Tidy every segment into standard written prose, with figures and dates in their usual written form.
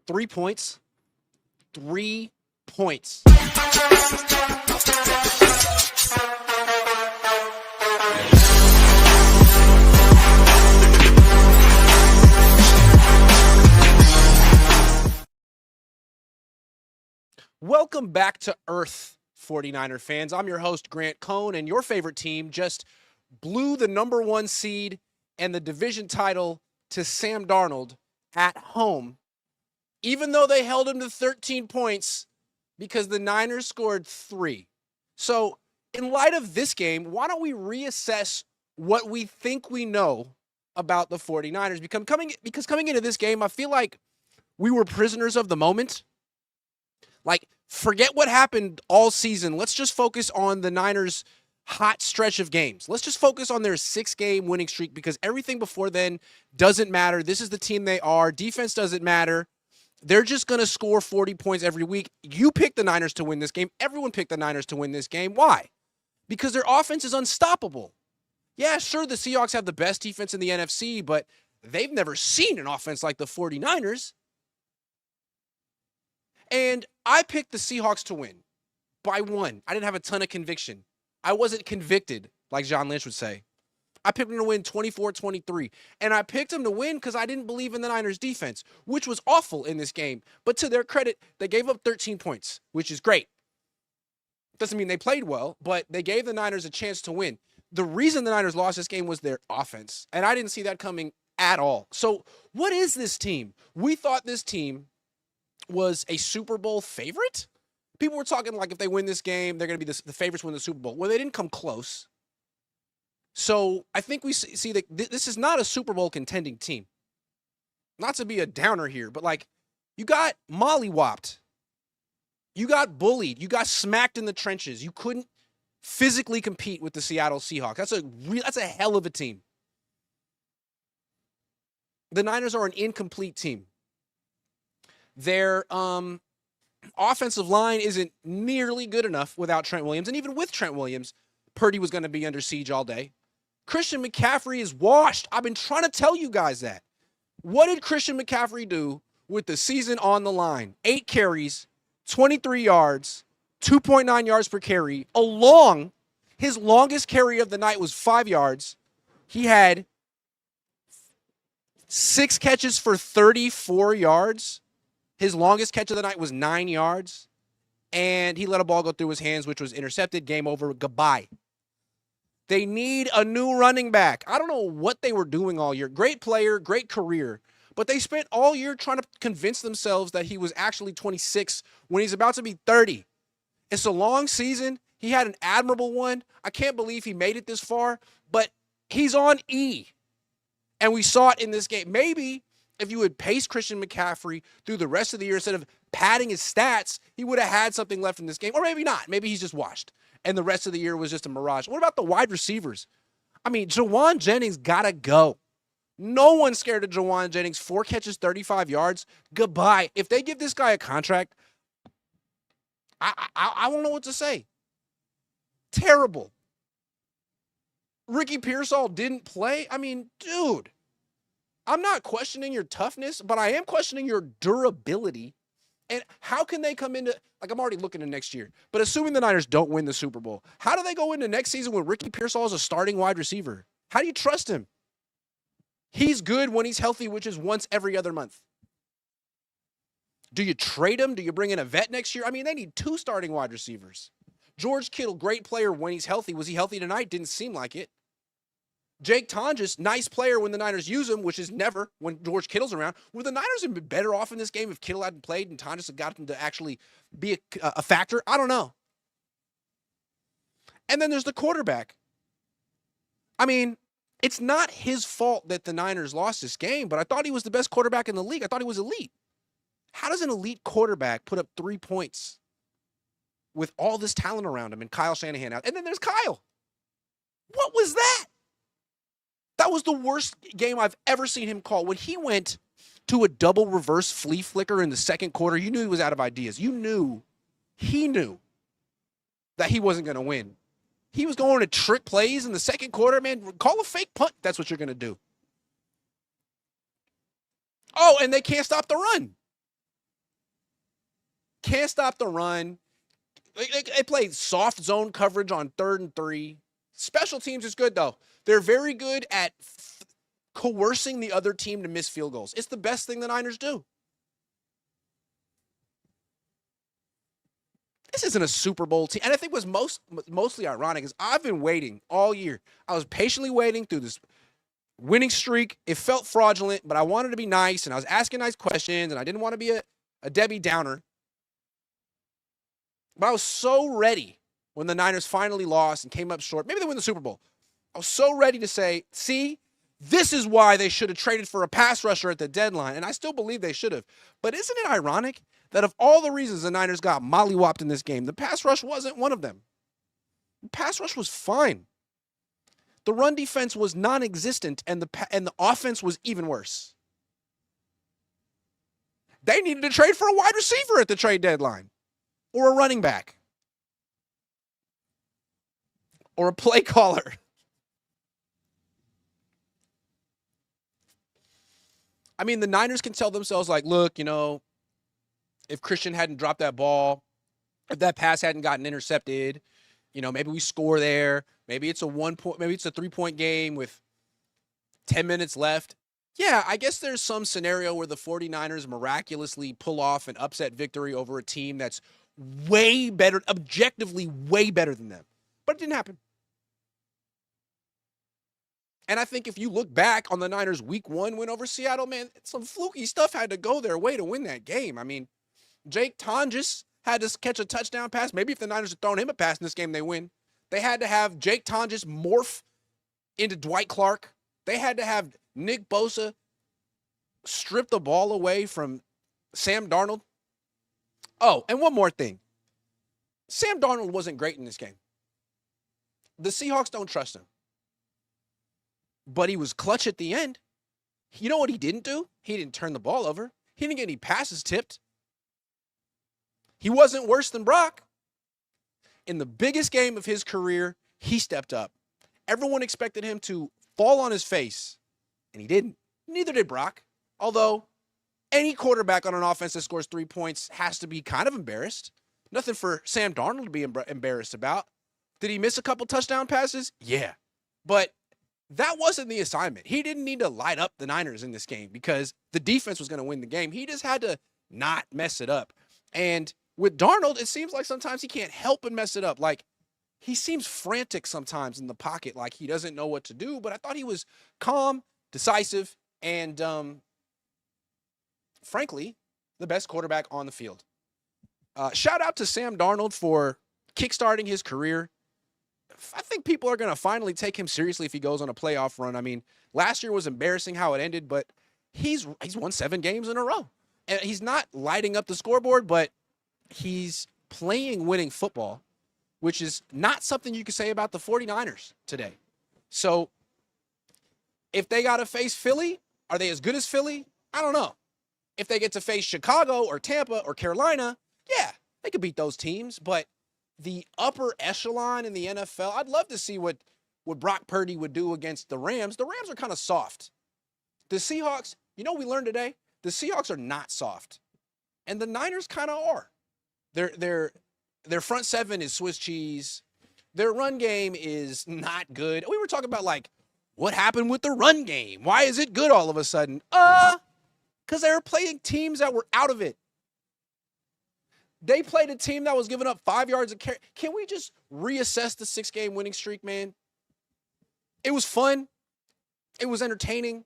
3 points. 3 points. Welcome back to Earth, 49er fans. I'm your host, Grant Cohn, and your favorite team just blew the number 1 seed and the division title to Sam Darnold at home, even though they held him to 13 points because the Niners scored 3. So in light of this game, why don't we reassess what we think we know about the 49ers? Because coming into this game, I feel like we were prisoners of the moment. Like, forget what happened all season. Let's just focus on the Niners' hot stretch of games. Let's just focus on their 6-game winning streak because everything before then doesn't matter. This is the team they are. Defense doesn't matter. They're just going to score 40 points every week. You picked the Niners to win this game. Everyone picked the Niners to win this game. Why? Because their offense is unstoppable. Yeah, sure, the Seahawks have the best defense in the NFC, but they've never seen an offense like the 49ers. And I picked the Seahawks to win by 1. I didn't have a ton of conviction. I wasn't convicted, like John Lynch would say. I picked them to win 24-23. And I picked them to win because I didn't believe in the Niners' defense, which was awful in this game. But to their credit, they gave up 13 points, which is great. Doesn't mean they played well, but they gave the Niners a chance to win. The reason the Niners lost this game was their offense, and I didn't see that coming at all. So what is this team? We thought this team was a Super Bowl favorite. People were talking like if they win this game, they're going to be the favorites win the Super Bowl. Well, they didn't come close. So I think we see that this is not a Super Bowl contending team. Not to be a downer here, but like you got mollywopped. You got bullied. You got smacked in the trenches. You couldn't physically compete with the Seattle Seahawks. That's a hell of a team. The Niners are an incomplete team. Their offensive line isn't nearly good enough without Trent Williams. And even with Trent Williams, Purdy was going to be under siege all day. Christian McCaffrey is washed. I've been trying to tell you guys that. What did Christian McCaffrey do with the season on the line? 8 carries, 23 yards, 2.9 yards per carry. His longest carry of the night was 5 yards. He had 6 catches for 34 yards. His longest catch of the night was 9 yards, and he let a ball go through his hands, which was intercepted. Game over. Goodbye. They need a new running back. I don't know what they were doing all year. Great player, great career, but they spent all year trying to convince themselves that he was actually 26 when he's about to be 30. It's a long season. He had an admirable one. I can't believe he made it this far, but he's on E, and we saw it in this game. Maybe if you had paced Christian McCaffrey through the rest of the year instead of padding his stats, he would have had something left in this game. Or maybe not. Maybe he's just washed, and the rest of the year was just a mirage. What about the wide receivers? I mean, Jawan Jennings got to go. No one's scared of Jawan Jennings. 4 catches, 35 yards. Goodbye. If they give this guy a contract, I don't know what to say. Terrible. Ricky Pearsall didn't play. I mean, dude. I'm not questioning your toughness, but I am questioning your durability. And how can they come into, like, I'm already looking at next year, but assuming the Niners don't win the Super Bowl, how do they go into next season when Ricky Pearsall is a starting wide receiver? How do you trust him? He's good when he's healthy, which is once every other month. Do you trade him? Do you bring in a vet next year? I mean, they need 2 starting wide receivers. George Kittle, great player when he's healthy. Was he healthy tonight? Didn't seem like it. Jake Tonjes, nice player when the Niners use him, which is never when George Kittle's around. Would the Niners have been better off in this game if Kittle hadn't played and Tonjes had gotten to actually be a factor? I don't know. And then there's the quarterback. I mean, it's not his fault that the Niners lost this game, but I thought he was the best quarterback in the league. I thought he was elite. How does an elite quarterback put up 3 points with all this talent around him and Kyle Shanahan out? And then there's Kyle. What was that? That was the worst game I've ever seen him call. When he went to a double reverse flea flicker in the second quarter, you knew he was out of ideas. He knew that he wasn't going to win. He was going to trick plays in the second quarter, man. Call a fake punt. That's what you're going to do. Oh, and they can't stop the run. can't stop the run. They play soft zone coverage on 3rd and 3. Special teams is good, though. They're very good at coercing the other team to miss field goals. It's the best thing the Niners do. This isn't a Super Bowl team. And I think what's mostly ironic is I've been waiting all year. I was patiently waiting through this winning streak. It felt fraudulent, but I wanted to be nice, and I was asking nice questions, and I didn't want to be a Debbie Downer. But I was so ready when the Niners finally lost and came up short. Maybe they win the Super Bowl. I was so ready to say, see, this is why they should have traded for a pass rusher at the deadline. And I still believe they should have. But isn't it ironic that of all the reasons the Niners got mollywopped in this game, the pass rush wasn't one of them? The pass rush was fine. The run defense was non-existent, and the offense was even worse. They needed to trade for a wide receiver at the trade deadline, or a running back, or a play caller. I mean, the Niners can tell themselves, like, look, if Christian hadn't dropped that ball, if that pass hadn't gotten intercepted, maybe we score there. Maybe it's a 3-point game with 10 minutes left. Yeah, I guess there's some scenario where the 49ers miraculously pull off an upset victory over a team that's way better, objectively way better than them. But it didn't happen. And I think if you look back on the Niners' Week 1 win over Seattle, man, some fluky stuff had to go their way to win that game. I mean, Jake Tonjes had to catch a touchdown pass. Maybe if the Niners had thrown him a pass in this game, they win. They had to have Jake Tonjes morph into Dwight Clark. They had to have Nick Bosa strip the ball away from Sam Darnold. Oh, and one more thing. Sam Darnold wasn't great in this game. The Seahawks don't trust him. But he was clutch at the end. You know what he didn't do? He didn't turn the ball over. He didn't get any passes tipped. He wasn't worse than Brock. In the biggest game of his career, he stepped up. Everyone expected him to fall on his face, and he didn't. Neither did Brock. Although, any quarterback on an offense that scores 3 points has to be kind of embarrassed. Nothing for Sam Darnold to be embarrassed about. Did he miss a couple touchdown passes? Yeah. But that wasn't the assignment. He didn't need to light up the Niners in this game because the defense was going to win the game. He just had to not mess it up. And with Darnold, it seems like sometimes he can't help but mess it up. Like, he seems frantic sometimes in the pocket, like he doesn't know what to do. But I thought he was calm, decisive, and frankly, the best quarterback on the field. Shout out to Sam Darnold for kickstarting his career. I think people are going to finally take him seriously if he goes on a playoff run. I mean, last year was embarrassing how it ended, but he's won 7 games in a row. And he's not lighting up the scoreboard, but he's playing winning football, which is not something you can say about the 49ers today. So if they got to face Philly, are they as good as Philly? I don't know. If they get to face Chicago or Tampa or Carolina, yeah, they could beat those teams, but the upper echelon in the NFL, I'd love to see what Brock Purdy would do against the Rams. The Rams are kind of soft. The Seahawks, you know what we learned today? The Seahawks are not soft. And the Niners kind of are. Their front seven is Swiss cheese. Their run game is not good. We were talking about, like, what happened with the run game? Why is it good all of a sudden? Because they were playing teams that were out of it. They played a team that was giving up 5 yards a carry. Can we just reassess the 6-game winning streak, man? It was fun. It was entertaining.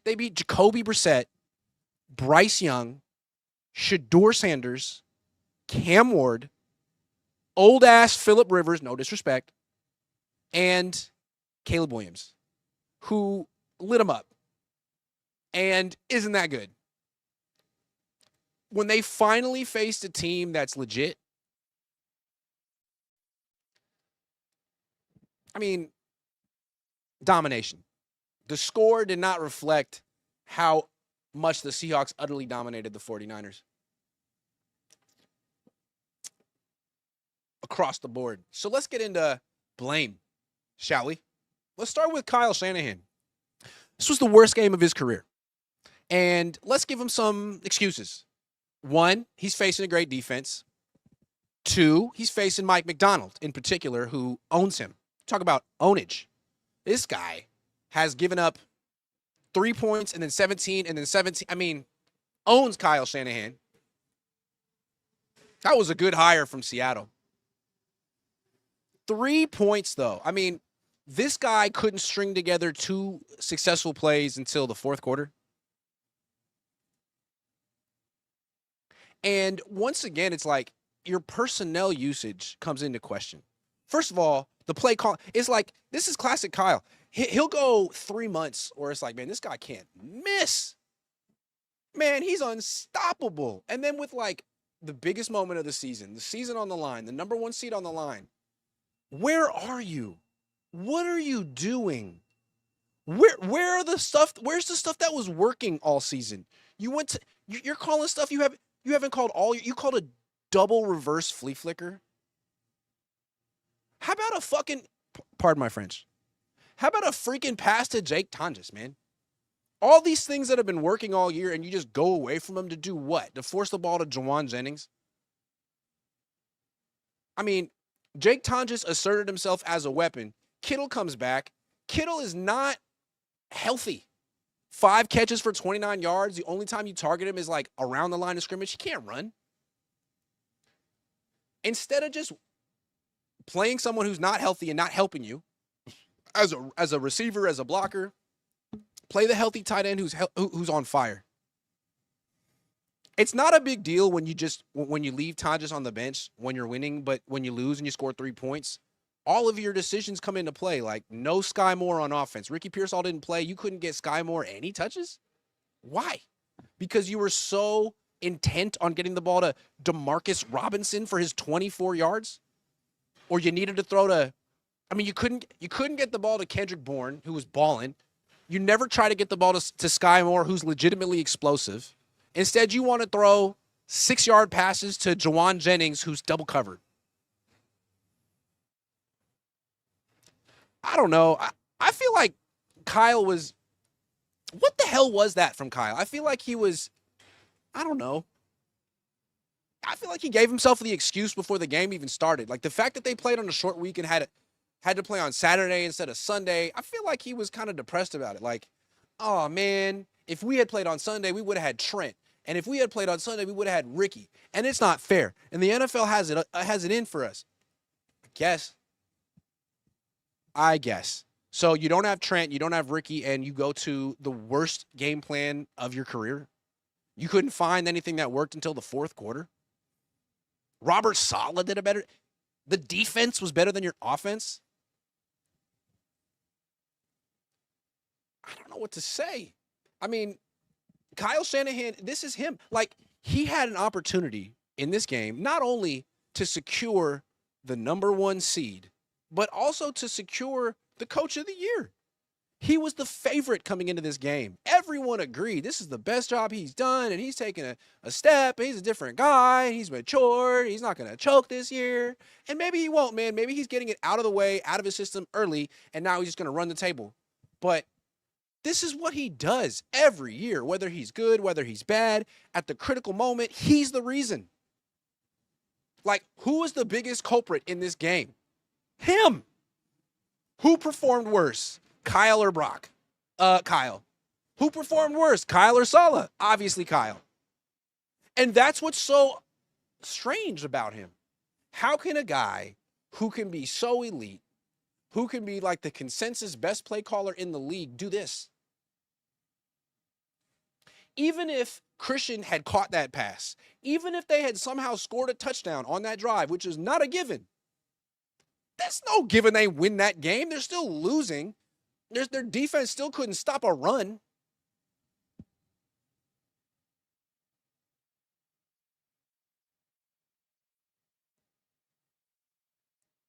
They beat Jacoby Brissett, Bryce Young, Shedeur Sanders, Cam Ward, old-ass Phillip Rivers, no disrespect, and Caleb Williams, who lit them up. And isn't that good? When they finally faced a team that's legit, I mean, domination. The score did not reflect how much the Seahawks utterly dominated the 49ers. Across the board. So let's get into blame, shall we? Let's start with Kyle Shanahan. This was the worst game of his career. And let's give him some excuses. One, he's facing a great defense. Two, he's facing Mike McDonald in particular, who owns him. Talk about ownage. This guy has given up 3 points and then 17 and then 17. I mean, owns Kyle Shanahan. That was a good hire from Seattle. 3 points, though. I mean, this guy couldn't string together 2 successful plays until the fourth quarter. And once again, it's like your personnel usage comes into question. First of all, the play call is like, this is classic Kyle. He'll go 3 months or it's like, man, this guy can't miss. Man, he's unstoppable. And then with like the biggest moment of the season on the line, the number 1 seed on the line, where are you? What are you doing? Where are the stuff? Where's the stuff that was working all season? You're calling stuff you haven't called all. You called a double reverse flea flicker. How about a fucking, pardon my French, how about a freaking pass to Jake Tonjes, man? All these things that have been working all year and you just go away from them to do what? To force the ball to Juwan Jennings? I mean, Jake Tonjes asserted himself as a weapon. Kittle comes back. Kittle is not healthy. 5 catches for 29 yards. The only time you target him is like around the line of scrimmage. He can't run. Instead of just playing someone who's not healthy and not helping you as a receiver, as a blocker, play the healthy tight end who's on fire. It's not a big deal when you leave Tonjes on the bench when you're winning, but when you lose and you score 3 points, all of your decisions come into play. Like no Sky Moore on offense. Ricky Pearsall didn't play. You couldn't get Sky Moore any touches. Why? Because you were so intent on getting the ball to DeMarcus Robinson for his 24 yards, or you needed to throw to. I mean, you couldn't get the ball to Kendrick Bourne, who was balling. You never try to get the ball to Sky Moore, who's legitimately explosive. Instead, you want to throw 6-yard passes to Juwan Jennings, who's double covered. I don't know. I feel like Kyle was – what the hell was that from Kyle? I feel like he was – I don't know. I feel like he gave himself the excuse before the game even started. Like the fact that they played on a short week and had to play on Saturday instead of Sunday, I feel like he was kind of depressed about it. Like, oh, man, if we had played on Sunday, we would have had Trent. And if we had played on Sunday, we would have had Ricky. And it's not fair. And the NFL has it in for us. I guess. So you don't have Trent, you don't have Ricky, and you go to the worst game plan of your career. You couldn't find anything that worked until the fourth quarter. Robert Salah did a better. The defense was better than your offense. I don't know what to say. I mean, Kyle Shanahan, this is him. Like, he had an opportunity in this game not only to secure the number 1 seed, but also to secure the coach of the year. He was the favorite coming into this game. Everyone agreed this is the best job he's done, and he's taken a step. He's a different guy. He's matured. He's not going to choke this year. And maybe he won't, man. Maybe he's getting it out of the way, out of his system early, and now he's just going to run the table. But this is what he does every year, whether he's good, whether he's bad. At the critical moment, he's the reason. Like, who was the biggest culprit in this game? Him. Who performed worse? Kyle or Brock? Kyle. Who performed worse? Kyle or Salah? Obviously Kyle. And that's what's so strange about him. How can a guy who can be so elite, who can be like the consensus best play caller in the league, do this? Even if Christian had caught that pass, even if they had somehow scored a touchdown on that drive, which is not a given, that's no given they win that game. They're still losing. Their defense still couldn't stop a run.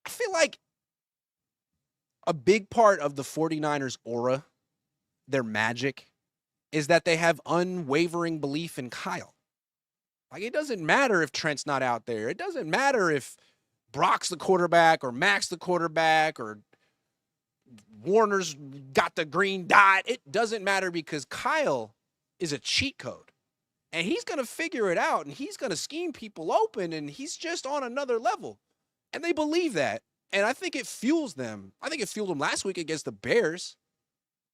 I feel like a big part of the 49ers aura, their magic, is that they have unwavering belief in Kyle. Like, it doesn't matter if Trent's not out there. It doesn't matter if Brock's the quarterback or Maxx the quarterback or Warner's got the green dot. It doesn't matter because Kyle is a cheat code. And he's going to figure it out, and he's going to scheme people open, and he's just on another level. And they believe that. And I think it fuels them. I think it fueled them last week against the Bears.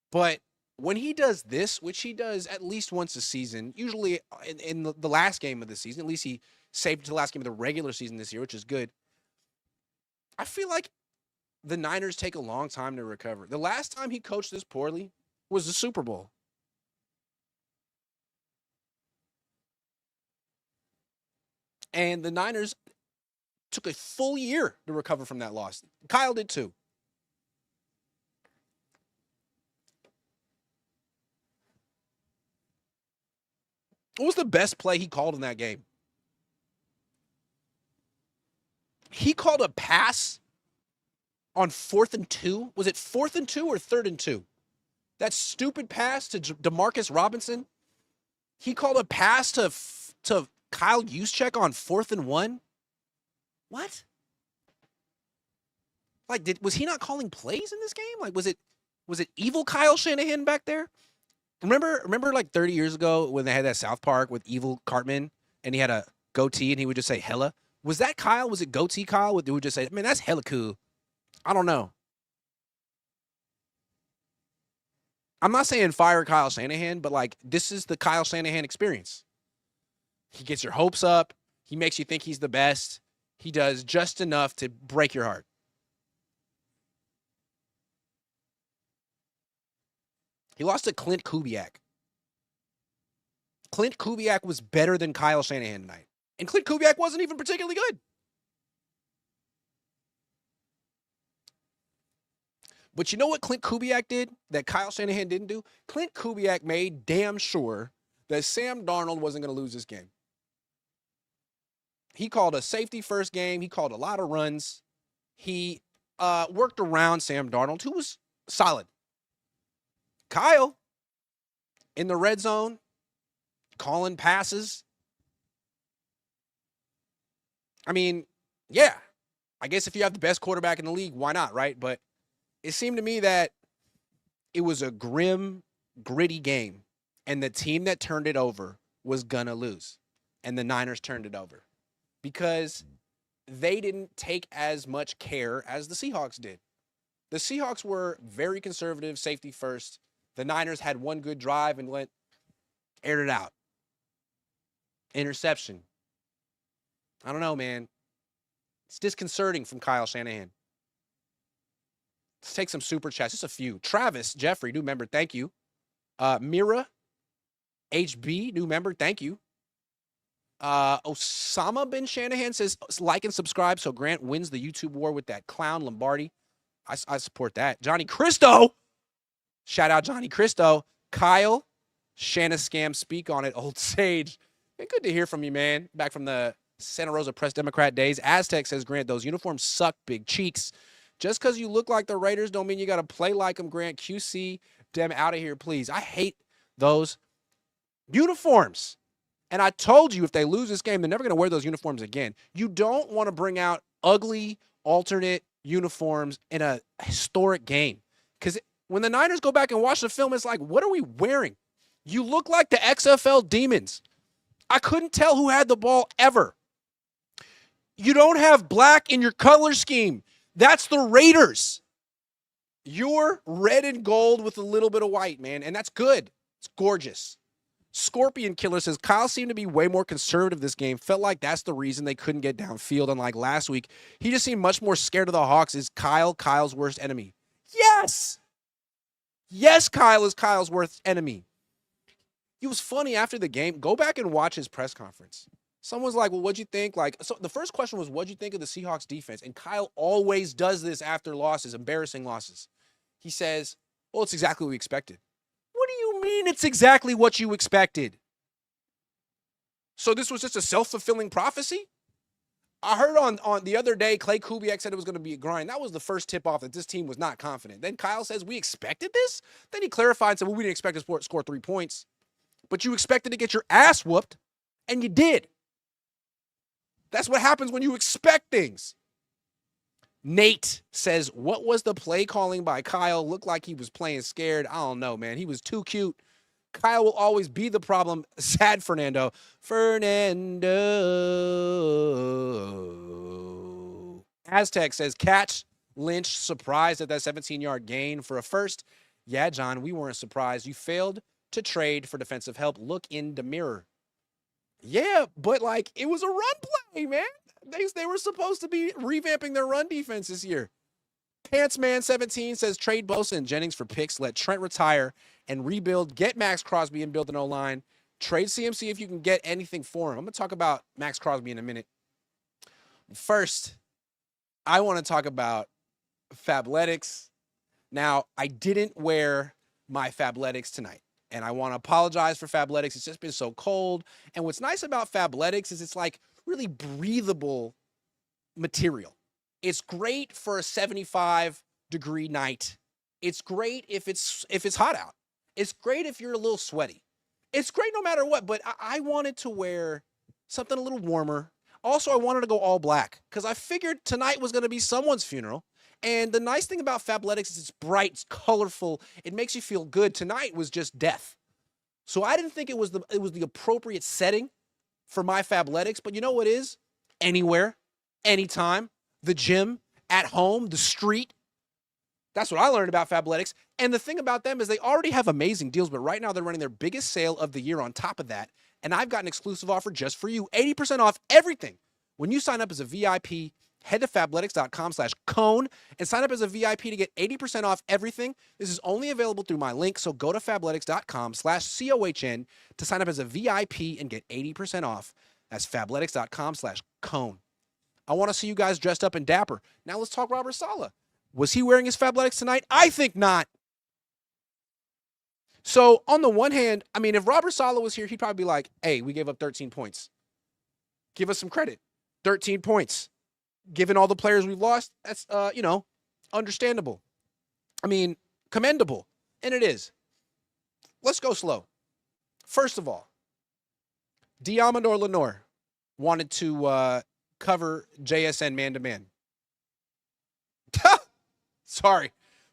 But when he does this, which he does at least once a season, usually in the last game of the season, at least he saved it to the last game of the regular season this year, which is good. I feel like the Niners take a long time to recover. The last time he coached this poorly was the Super Bowl. And the Niners took a full year to recover from that loss. Kyle did too. What was the best play he called in that game? He called a pass on 4th and 2. Was it 4th and 2 or 3rd and 2? That stupid pass to DeMarcus Robinson. He called a pass to Kyle Juszczyk on 4th and 1. What? Like, was he not calling plays in this game? Like, was it evil Kyle Shanahan back there? Remember like 30 years ago when they had that South Park with evil Cartman and he had a goatee and he would just say hella? Was that Kyle? Was it goatee Kyle? Who would just say, man, that's hella cool? I don't know. I'm not saying fire Kyle Shanahan, but like this is the Kyle Shanahan experience. He gets your hopes up. He makes you think he's the best. He does just enough to break your heart. He lost to Clint Kubiak. Clint Kubiak was better than Kyle Shanahan tonight. And Clint Kubiak wasn't even particularly good. But you know what Clint Kubiak did that Kyle Shanahan didn't do? Clint Kubiak made damn sure that Sam Darnold wasn't going to lose this game. He called a safety first game. He called a lot of runs. He worked around Sam Darnold, who was solid. Kyle, in the red zone, calling passes. I mean, yeah. I guess if you have the best quarterback in the league, why not, right? But it seemed to me that it was a grim, gritty game, and the team that turned it over was going to lose, and the Niners turned it over because they didn't take as much care as the Seahawks did. The Seahawks were very conservative, safety first. The Niners had one good drive and aired it out. Interception. I don't know, man. It's disconcerting from Kyle Shanahan. Let's take some super chats. Just a few. Travis, Jeffrey, new member, thank you. Mira, HB, new member, thank you. Osama bin Shanahan says, like and subscribe so Grant wins the YouTube war with that clown Lombardi. I support that. Johnny Cristo. Shout out Johnny Cristo. Kyle, Shanna Scam, speak on it. Old Sage. Been good to hear from you, man. Back from the Santa Rosa Press Democrat days. Aztec says, Grant, those uniforms suck, big cheeks. Just because you look like the Raiders don't mean you got to play like them, Grant. QC them out of here, please. I hate those uniforms. And I told you if they lose this game, they're never going to wear those uniforms again. You don't want to bring out ugly, alternate uniforms in a historic game. Because when the Niners go back and watch the film, it's like, what are we wearing? You look like the XFL Demons. I couldn't tell who had the ball ever. You don't have black in your color scheme. That's the Raiders. You're red and gold with a little bit of white, man, and that's good. It's gorgeous. Scorpion Killer says, Kyle seemed to be way more conservative this game. Felt like that's the reason they couldn't get downfield, unlike last week. He just seemed much more scared of the Hawks. Is Kyle Kyle's worst enemy? Yes! Yes, Kyle is Kyle's worst enemy. It was funny after the game. Go back and watch his press conference. Someone's like, well, what'd you think? So the first question was, what'd you think of the Seahawks defense? And Kyle always does this after losses, embarrassing losses. He says, well, it's exactly what we expected. What do you mean it's exactly what you expected? So this was just a self-fulfilling prophecy? I heard on the other day, Clay Kubiak said it was going to be a grind. That was the first tip-off that this team was not confident. Then Kyle says, we expected this? Then he clarified and said, well, we didn't expect to score 3 points. But you expected to get your ass whooped, and you did. That's what happens when you expect things. Nate says, what was the play calling by Kyle? Looked like he was playing scared. I don't know, man. He was too cute. Kyle will always be the problem. Sad Fernando. Fernando. Aztec says, catch Lynch surprised at that 17-yard gain for a first. Yeah, John, we weren't surprised. You failed to trade for defensive help. Look in the mirror. Yeah, but like it was a run play, man. They were supposed to be revamping their run defense this year. Pantsman17 says trade Bosa and Jennings for picks. Let Trent retire and rebuild. Get Maxx Crosby and build an O-line. Trade CMC if you can get anything for him. I'm going to talk about Maxx Crosby in a minute. First, I want to talk about Fabletics. Now, I didn't wear my Fabletics tonight, and I want to apologize for Fabletics. It's just been so cold. And what's nice about Fabletics is it's like really breathable material. It's great for a 75-degree night. It's great if it's hot out. It's great if you're a little sweaty. It's great no matter what, but I wanted to wear something a little warmer. Also, I wanted to go all black because I figured tonight was going to be someone's funeral. And the nice thing about Fabletics is it's bright, it's colorful, it makes you feel good. Tonight was just death. So I didn't think it was the appropriate setting for my Fabletics, but you know what is? Anywhere, anytime, the gym, at home, the street. That's what I learned about Fabletics. And the thing about them is they already have amazing deals, but right now they're running their biggest sale of the year on top of that. And I've got an exclusive offer just for you, 80% off everything. When you sign up as a VIP, head to fabletics.com/Cohn and sign up as a VIP to get 80% off everything. This is only available through my link, so go to fabletics.com/COHN to sign up as a VIP and get 80% off. That's fabletics.com/Cohn. I want to see you guys dressed up and dapper. Now let's talk Robert Salah. Was he wearing his Fabletics tonight? I think not. So on the one hand, I mean, if Robert Salah was here, he'd probably be like, hey, we gave up 13 points. Give us some credit. 13 points. Given all the players we've lost, that's, understandable. I mean, commendable. And it is. Let's go slow. First of all, Diamador Lenore wanted to cover JSN man-to-man. Sorry.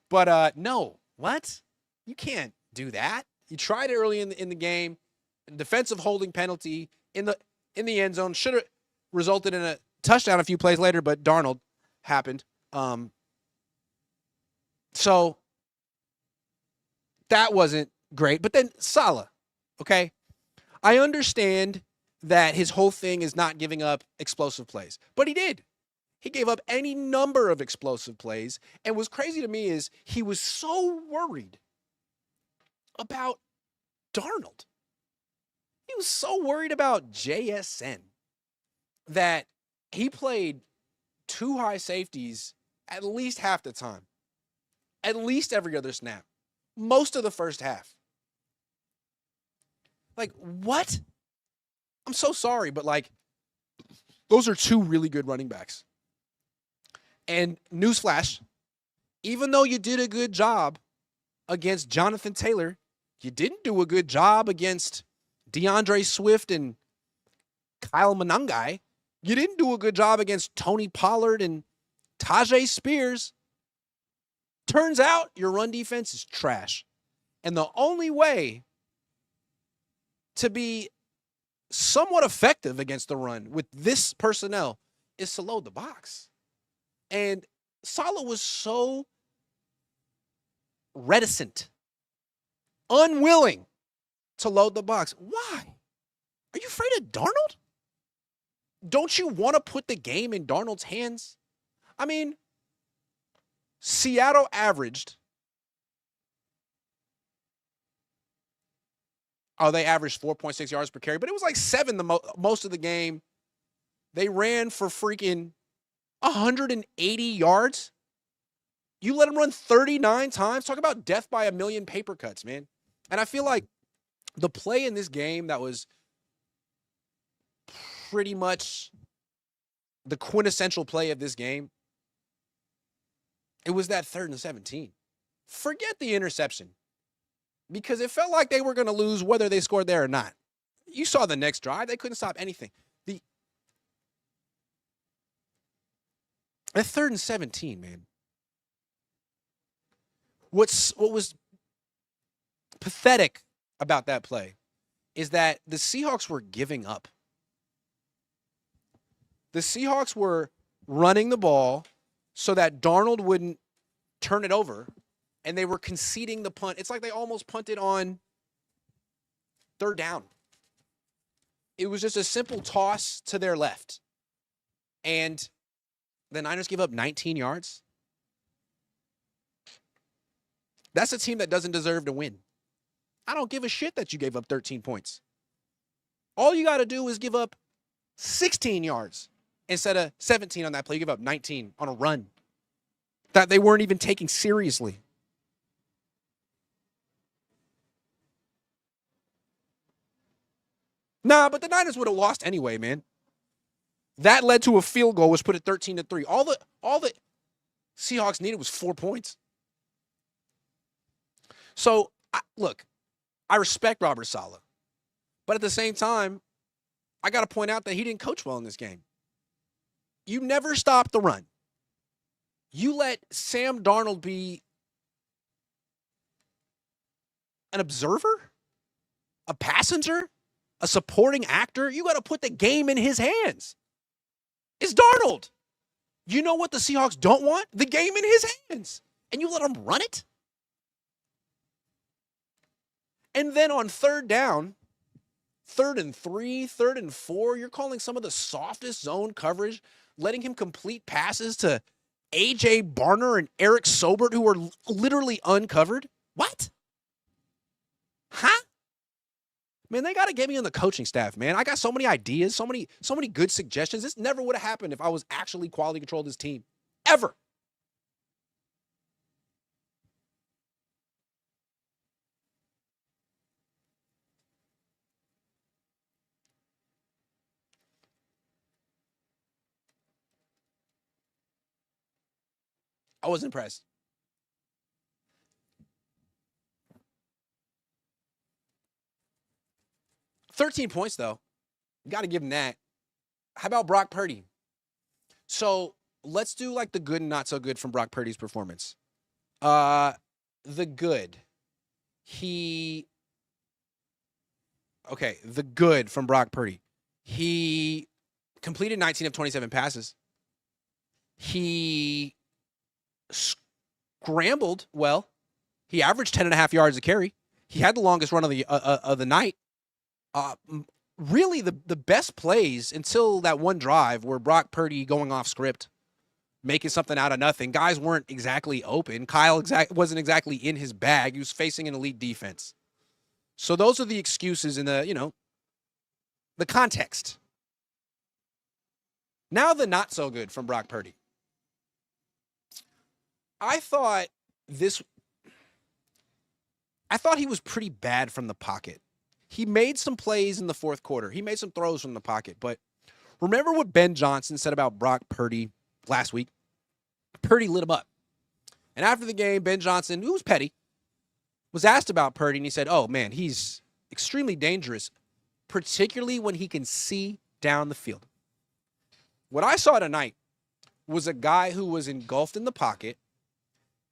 But no. What? You can't do that. You tried it early in the game. Defensive holding penalty in the end zone. Should have resulted in a touchdown a few plays later, but Darnold happened. So that wasn't great. But then Salah, okay? I understand that his whole thing is not giving up explosive plays, but he did. He gave up any number of explosive plays. And what's crazy to me is he was so worried about Darnold. He was so worried about JSN that he played two high safeties at least half the time, at least every other snap, most of the first half. Like, what? I'm so sorry, but like, those are two really good running backs. And newsflash, even though you did a good job against Jonathan Taylor, you didn't do a good job against DeAndre Swift and Kyle Monangai. You didn't do a good job against Tony Pollard and Tajay Spears. Turns out your run defense is trash. And the only way to be somewhat effective against the run with this personnel is to load the box. And Salah was so reticent, unwilling to load the box. Why? Are you afraid of Darnold? Don't you want to put the game in Darnold's hands? I mean, Seattle averaged. They averaged 4.6 yards per carry, but it was like 7 most of the game. They ran for freaking 180 yards. You let them run 39 times. Talk about death by a million paper cuts, man. And I feel like the play in this game that was pretty much the quintessential play of this game, it was that 3rd and 17. Forget the interception, because it felt like they were going to lose whether they scored there or not. You saw the next drive. They couldn't stop anything. At 3rd and 17, man. What was pathetic about that play is that the Seahawks were giving up. The Seahawks were running the ball so that Darnold wouldn't turn it over, and they were conceding the punt. It's like they almost punted on third down. It was just a simple toss to their left. And the Niners give up 19 yards. That's a team that doesn't deserve to win. I don't give a shit that you gave up 13 points. All you got to do is give up 16 yards instead of 17 on that play. You give up 19 on a run that they weren't even taking seriously. Nah, but the Niners would have lost anyway, man. That led to a field goal, which put it 13-3. All the Seahawks needed was 4 points. So, look, I respect Robert Salah. But at the same time, I got to point out that he didn't coach well in this game. You never stop the run. You let Sam Darnold be an observer, a passenger, a supporting actor. You got to put the game in his hands. It's Darnold. You know what the Seahawks don't want? The game in his hands. And you let him run it? And then on third down, 3rd and 3, 3rd and 4, you're calling some of the softest zone coverage, letting him complete passes to A.J. Barner and Eric Sobert, who were literally uncovered? What? Huh? Man, they got to get me on the coaching staff, man. I got so many ideas, so many good suggestions. This never would have happened if I was actually quality control this team. Ever. I was impressed. $13 points, though. Got to give him that. How about Brock Purdy? So let's do like the good and not so good from Brock Purdy's performance. The good. The good from Brock Purdy. He completed 19 of 27 passes. He scrambled well. He averaged 10.5 yards a carry. He had the longest run of the night. Really, the best plays until that one drive were Brock Purdy going off script, making something out of nothing. Guys weren't exactly open. Kyle wasn't exactly in his bag. He was facing an elite defense. So those are the excuses in the context. Now the not so good from Brock Purdy. I thought he was pretty bad from the pocket. He made some plays in the fourth quarter. He made some throws from the pocket. But remember what Ben Johnson said about Brock Purdy last week? Purdy lit him up. And after the game, Ben Johnson, who was petty, was asked about Purdy, and he said, oh, man, he's extremely dangerous, particularly when he can see down the field. What I saw tonight was a guy who was engulfed in the pocket,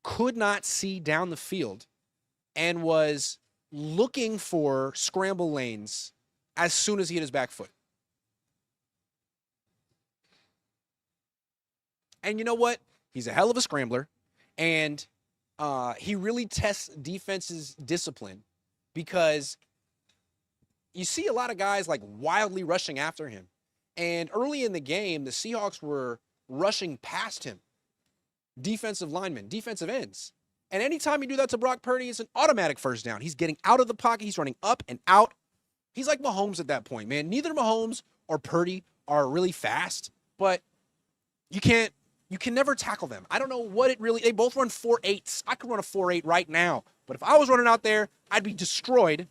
could not see down the field, and was looking for scramble lanes as soon as he hit his back foot. And you know what? He's a hell of a scrambler, and he really tests defense's discipline because you see a lot of guys like wildly rushing after him. And early in the game, the Seahawks were rushing past him. Defensive linemen, defensive ends. And anytime you do that to Brock Purdy, it's an automatic first down. He's getting out of the pocket. He's running up and out. He's like Mahomes at that point, man. Neither Mahomes or Purdy are really fast, but you can never tackle them. I don't know what it really, they both run 4.8s. I could run a 4.8 right now, but if I was running out there, I'd be destroyed.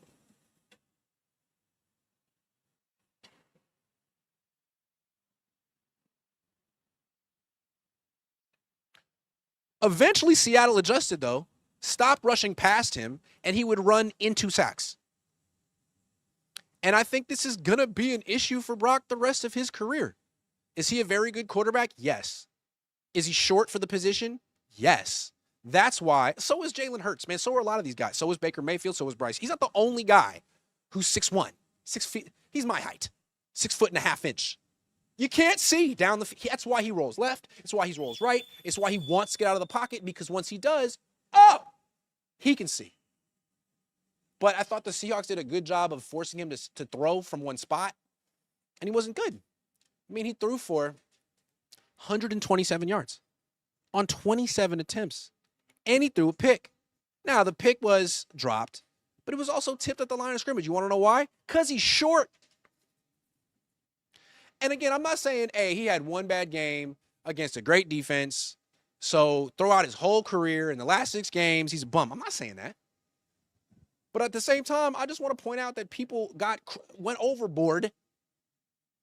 Eventually, Seattle adjusted, though, stopped rushing past him, and he would run into sacks. And I think this is going to be an issue for Brock the rest of his career. Is he a very good quarterback? Yes. Is he short for the position? Yes. That's why. So is Jalen Hurts, man. So are a lot of these guys. So is Baker Mayfield. So is Bryce. He's not the only guy who's 6'1", 6 feet. He's my height, 6'1.5 inches. You can't see down the field. That's why he rolls left. It's why he rolls right. It's why he wants to get out of the pocket, because once he does, he can see. But I thought the Seahawks did a good job of forcing him to throw from one spot, and he wasn't good. I mean, he threw for 127 yards on 27 attempts, and he threw a pick. Now, the pick was dropped, but it was also tipped at the line of scrimmage. You want to know why? Because he's short. And again, I'm not saying, hey, he had one bad game against a great defense, so throughout his whole career in the last 6 games, he's a bum. I'm not saying that. But at the same time, I just want to point out that people went overboard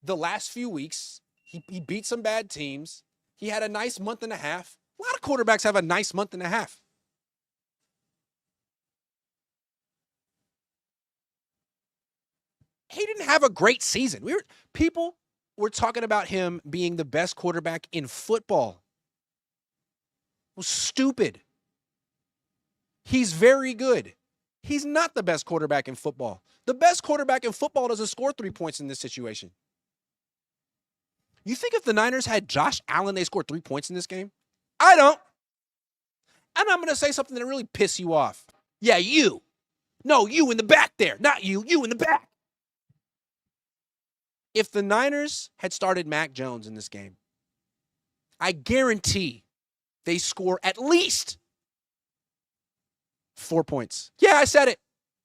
the last few weeks. He beat some bad teams. He had a nice month and a half. A lot of quarterbacks have a nice month and a half. He didn't have a great season. People were talking about him being the best quarterback in football. It was stupid. He's very good. He's not the best quarterback in football. The best quarterback in football doesn't score 3 points in this situation. You think if the Niners had Josh Allen, they scored 3 points in this game? I don't. And I'm going to say something that really piss you off. Yeah, you. No, you in the back there. Not you. You in the back. If the Niners had started Mac Jones in this game, I guarantee they score at least 4 points. Yeah, I said it.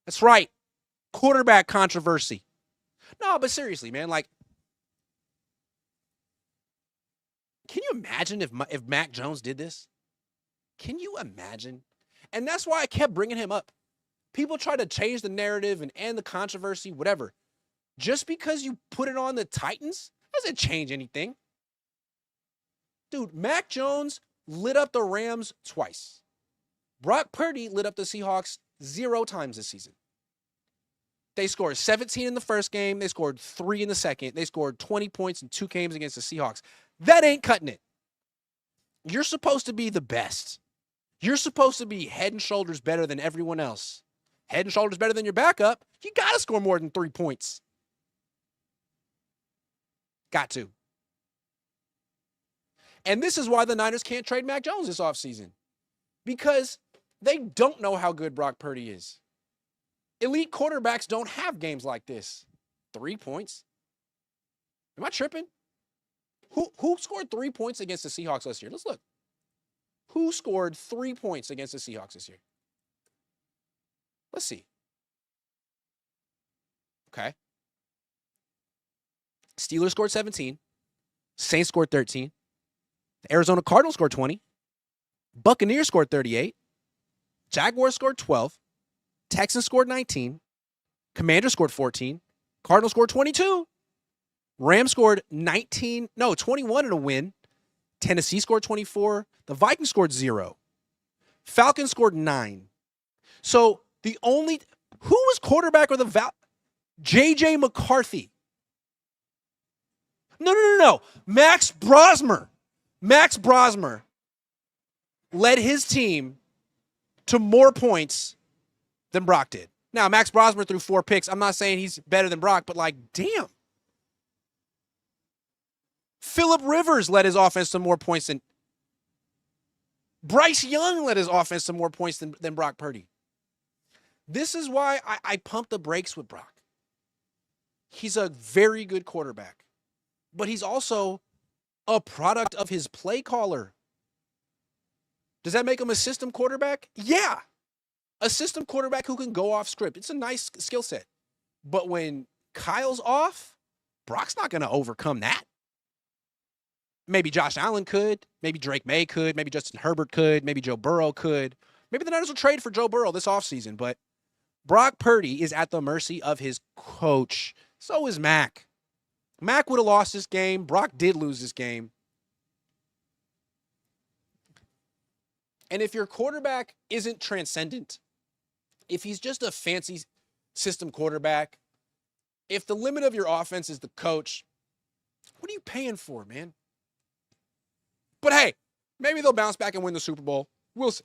That's right. Quarterback controversy. No, but seriously, man, like, can you imagine if Mac Jones did this? Can you imagine? And that's why I kept bringing him up. People try to change the narrative and end the controversy, whatever. Just because you put it on the Titans doesn't change anything. Dude, Mac Jones lit up the Rams twice. Brock Purdy lit up the Seahawks 0 times this season. They scored 17 in the first game. They scored 3 in the second. They scored 20 points in 2 games against the Seahawks. That ain't cutting it. You're supposed to be the best. You're supposed to be head and shoulders better than everyone else. Head and shoulders better than your backup. You got to score more than 3 points. Got to. And this is why the Niners can't trade Mac Jones this offseason. Because they don't know how good Brock Purdy is. Elite quarterbacks don't have games like this. 3 points? Am I tripping? Who scored 3 points against the Seahawks last year? Let's look. Who scored 3 points against the Seahawks this year? Let's see. Okay. Steelers scored 17. Saints scored 13. The Arizona Cardinals scored 20. Buccaneers scored 38. Jaguars scored 12. Texans scored 19. Commanders scored 14. Cardinals scored 22. Rams scored 21 in a win. Tennessee scored 24. The Vikings scored 0. Falcons scored 9. So who was quarterback of the J.J. McCarthy. No. Maxx Brosmer. Maxx Brosmer led his team to more points than Brock did. Now, Maxx Brosmer threw 4 picks. I'm not saying he's better than Brock, but like, damn. Phillip Rivers led his offense to more points than Bryce Young led his offense to more points than Brock Purdy. This is why I pump the brakes with Brock. He's a very good quarterback, but he's also a product of his play caller. Does that make him a system quarterback? Yeah. A system quarterback who can go off script. It's a nice skill set. But when Kyle's off, Brock's not going to overcome that. Maybe Josh Allen could. Maybe Drake May could. Maybe Justin Herbert could. Maybe Joe Burrow could. Maybe the Niners will trade for Joe Burrow this offseason. But Brock Purdy is at the mercy of his coach. So is Mac. Mac would have lost this game. Brock did lose this game. And if your quarterback isn't transcendent, if he's just a fancy system quarterback, if the limit of your offense is the coach, what are you paying for, man? But hey, maybe they'll bounce back and win the Super Bowl. We'll see.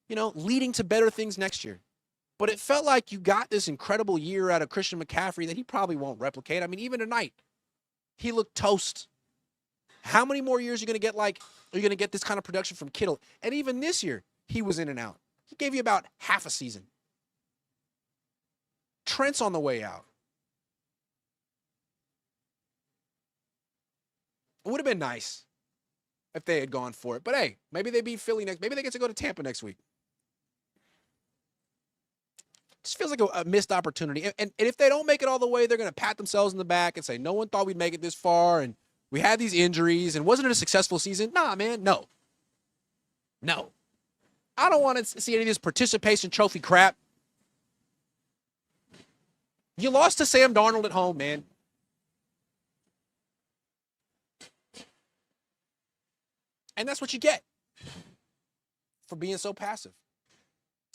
leading to better things next year. But it felt like you got this incredible year out of Christian McCaffrey that he probably won't replicate. I mean, even tonight, he looked toast. How many more years are you going to get this kind of production from Kittle? And even this year, he was in and out. He gave you about half a season. Trent's on the way out. It would have been nice if they had gone for it. But hey, maybe they beat Philly next. Maybe they get to go to Tampa next week. Just feels like a missed opportunity. And if they don't make it all the way, they're going to pat themselves in the back and say, no one thought we'd make it this far, and we had these injuries, and wasn't it a successful season? Nah, man, no. No. I don't want to see any of this participation trophy crap. You lost to Sam Darnold at home, man. And that's what you get for being so passive.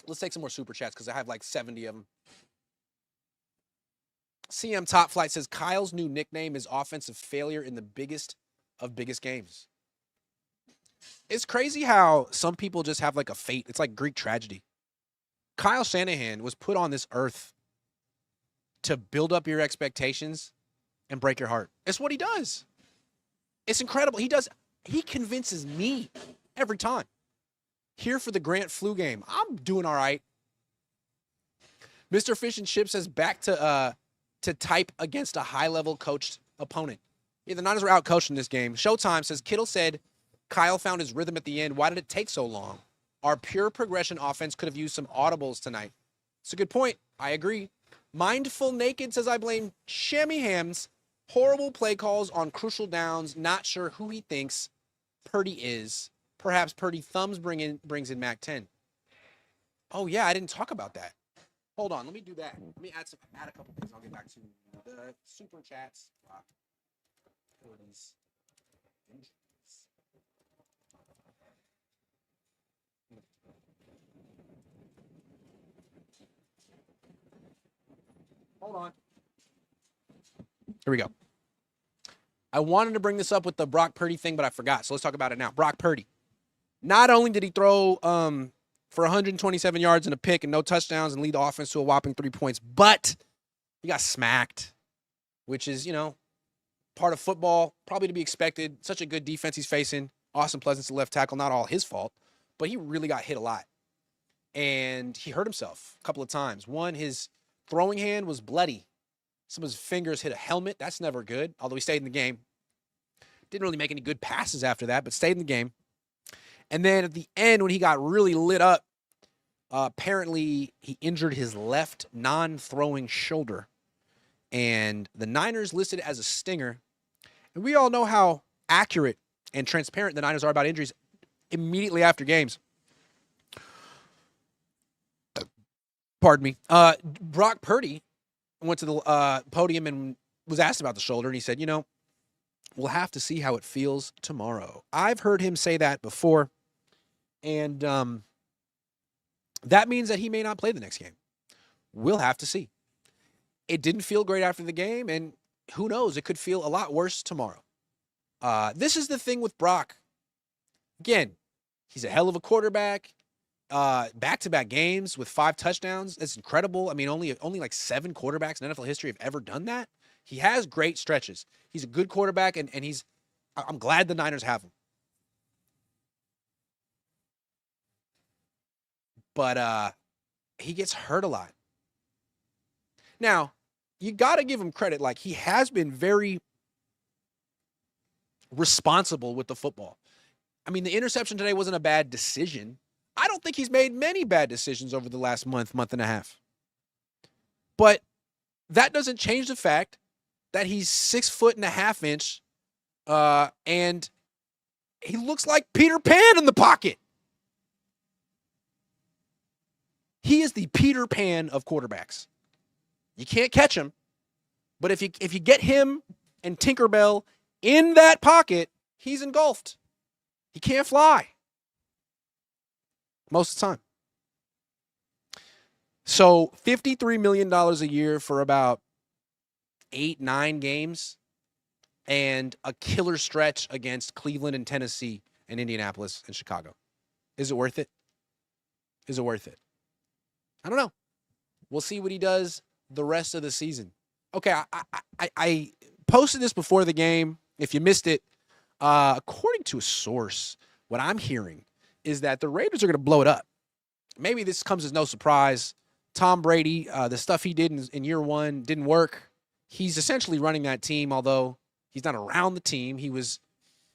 Let's take some more super chats because I have like 70 of them. CM Top Flight says Kyle's new nickname is offensive failure in the biggest of biggest games. It's crazy how some people just have like a fate. It's like Greek tragedy. Kyle Shanahan was put on this earth to build up your expectations and break your heart. It's what he does. It's incredible. He convinces me every time. Here for the Grant flu game. I'm doing all right. Mr. Fish and Chip says back to type against a high-level coached opponent. Yeah, the Niners were out-coached in this game. Showtime says Kittle said Kyle found his rhythm at the end. Why did it take so long? Our pure progression offense could have used some audibles tonight. It's a good point. I agree. Mindful Naked says I blame Shanahan's horrible play calls on crucial downs. Not sure who he thinks Purdy is. Perhaps Purdy thumbs brings in Mac 10. Oh, yeah, I didn't talk about that. Hold on, let me do that. Let me add a couple things. I'll get back to the super chats. Purdy's injuries. Hold on. Here we go. I wanted to bring this up with the Brock Purdy thing, but I forgot. So let's talk about it now. Brock Purdy. Not only did he throw for 127 yards and a pick and no touchdowns and lead the offense to a whopping 3 points, but he got smacked, which is, part of football, probably to be expected. Such a good defense he's facing. Austin Pleasant's the left tackle, not all his fault, but he really got hit a lot. And he hurt himself a couple of times. One, his throwing hand was bloody. Some of his fingers hit a helmet. That's never good, although he stayed in the game. Didn't really make any good passes after that, but stayed in the game. And then at the end, when he got really lit up, apparently he injured his left non-throwing shoulder. And the Niners listed it as a stinger. And we all know how accurate and transparent the Niners are about injuries immediately after games. Pardon me. Brock Purdy went to the podium and was asked about the shoulder, and he said, we'll have to see how it feels tomorrow. I've heard him say that before, and that means that he may not play the next game. We'll have to see. It didn't feel great after the game, and who knows, it could feel a lot worse tomorrow. This is the thing with Brock. Again, he's a hell of a quarterback. Back-to-back games with 5 touchdowns. That's incredible. I mean, only like 7 quarterbacks in NFL history have ever done that. He has great stretches. He's a good quarterback, and I'm glad the Niners have him. But he gets hurt a lot. Now, you got to give him credit. Like, he has been very responsible with the football. I mean, the interception today wasn't a bad decision. I don't think he's made many bad decisions over the last month and a half. But that doesn't change the fact that he's 6'1.5 inches, and he looks like Peter Pan in the pocket. He is the Peter Pan of quarterbacks. You can't catch him, but if you get him and Tinkerbell in that pocket, he's engulfed. He can't fly most of the time. So $53 million a year for about 8-9 games and a killer stretch against Cleveland and Tennessee and Indianapolis and Chicago. Is it worth it? Is it worth it? I don't know. We'll see what he does the rest of the season. Okay, I posted this before the game. If you missed it, according to a source, what I'm hearing is that the Raiders are going to blow it up. Maybe this comes as no surprise. Tom Brady, the stuff he did in year one didn't work. He's essentially running that team, although he's not around the team. He was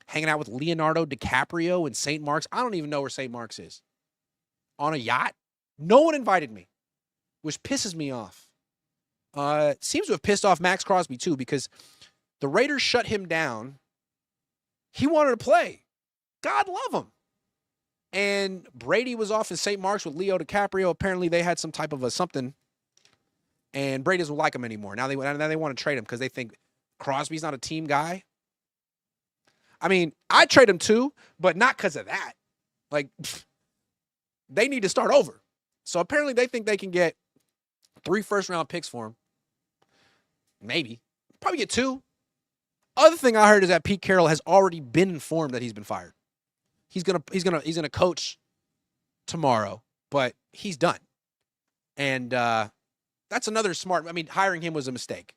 hanging out with Leonardo DiCaprio in St. Mark's. I don't even know where St. Mark's is. On a yacht. No one invited me, which pisses me off. Seems to have pissed off Maxx Crosby, too, because the Raiders shut him down. He wanted to play. God love him. And Brady was off in St. Mark's with Leo DiCaprio. Apparently, they had some type of a something. And Brady doesn't like him anymore. Now they want to trade him because they think Crosby's not a team guy. I mean, I'd trade him too, but not because of that. Like, they need to start over. So apparently they think they can get 3 first-round picks for him. Maybe. Probably get 2. Other thing I heard is that Pete Carroll has already been informed that he's been fired. He's gonna coach tomorrow, but he's done. And that's another smart. I mean, hiring him was a mistake.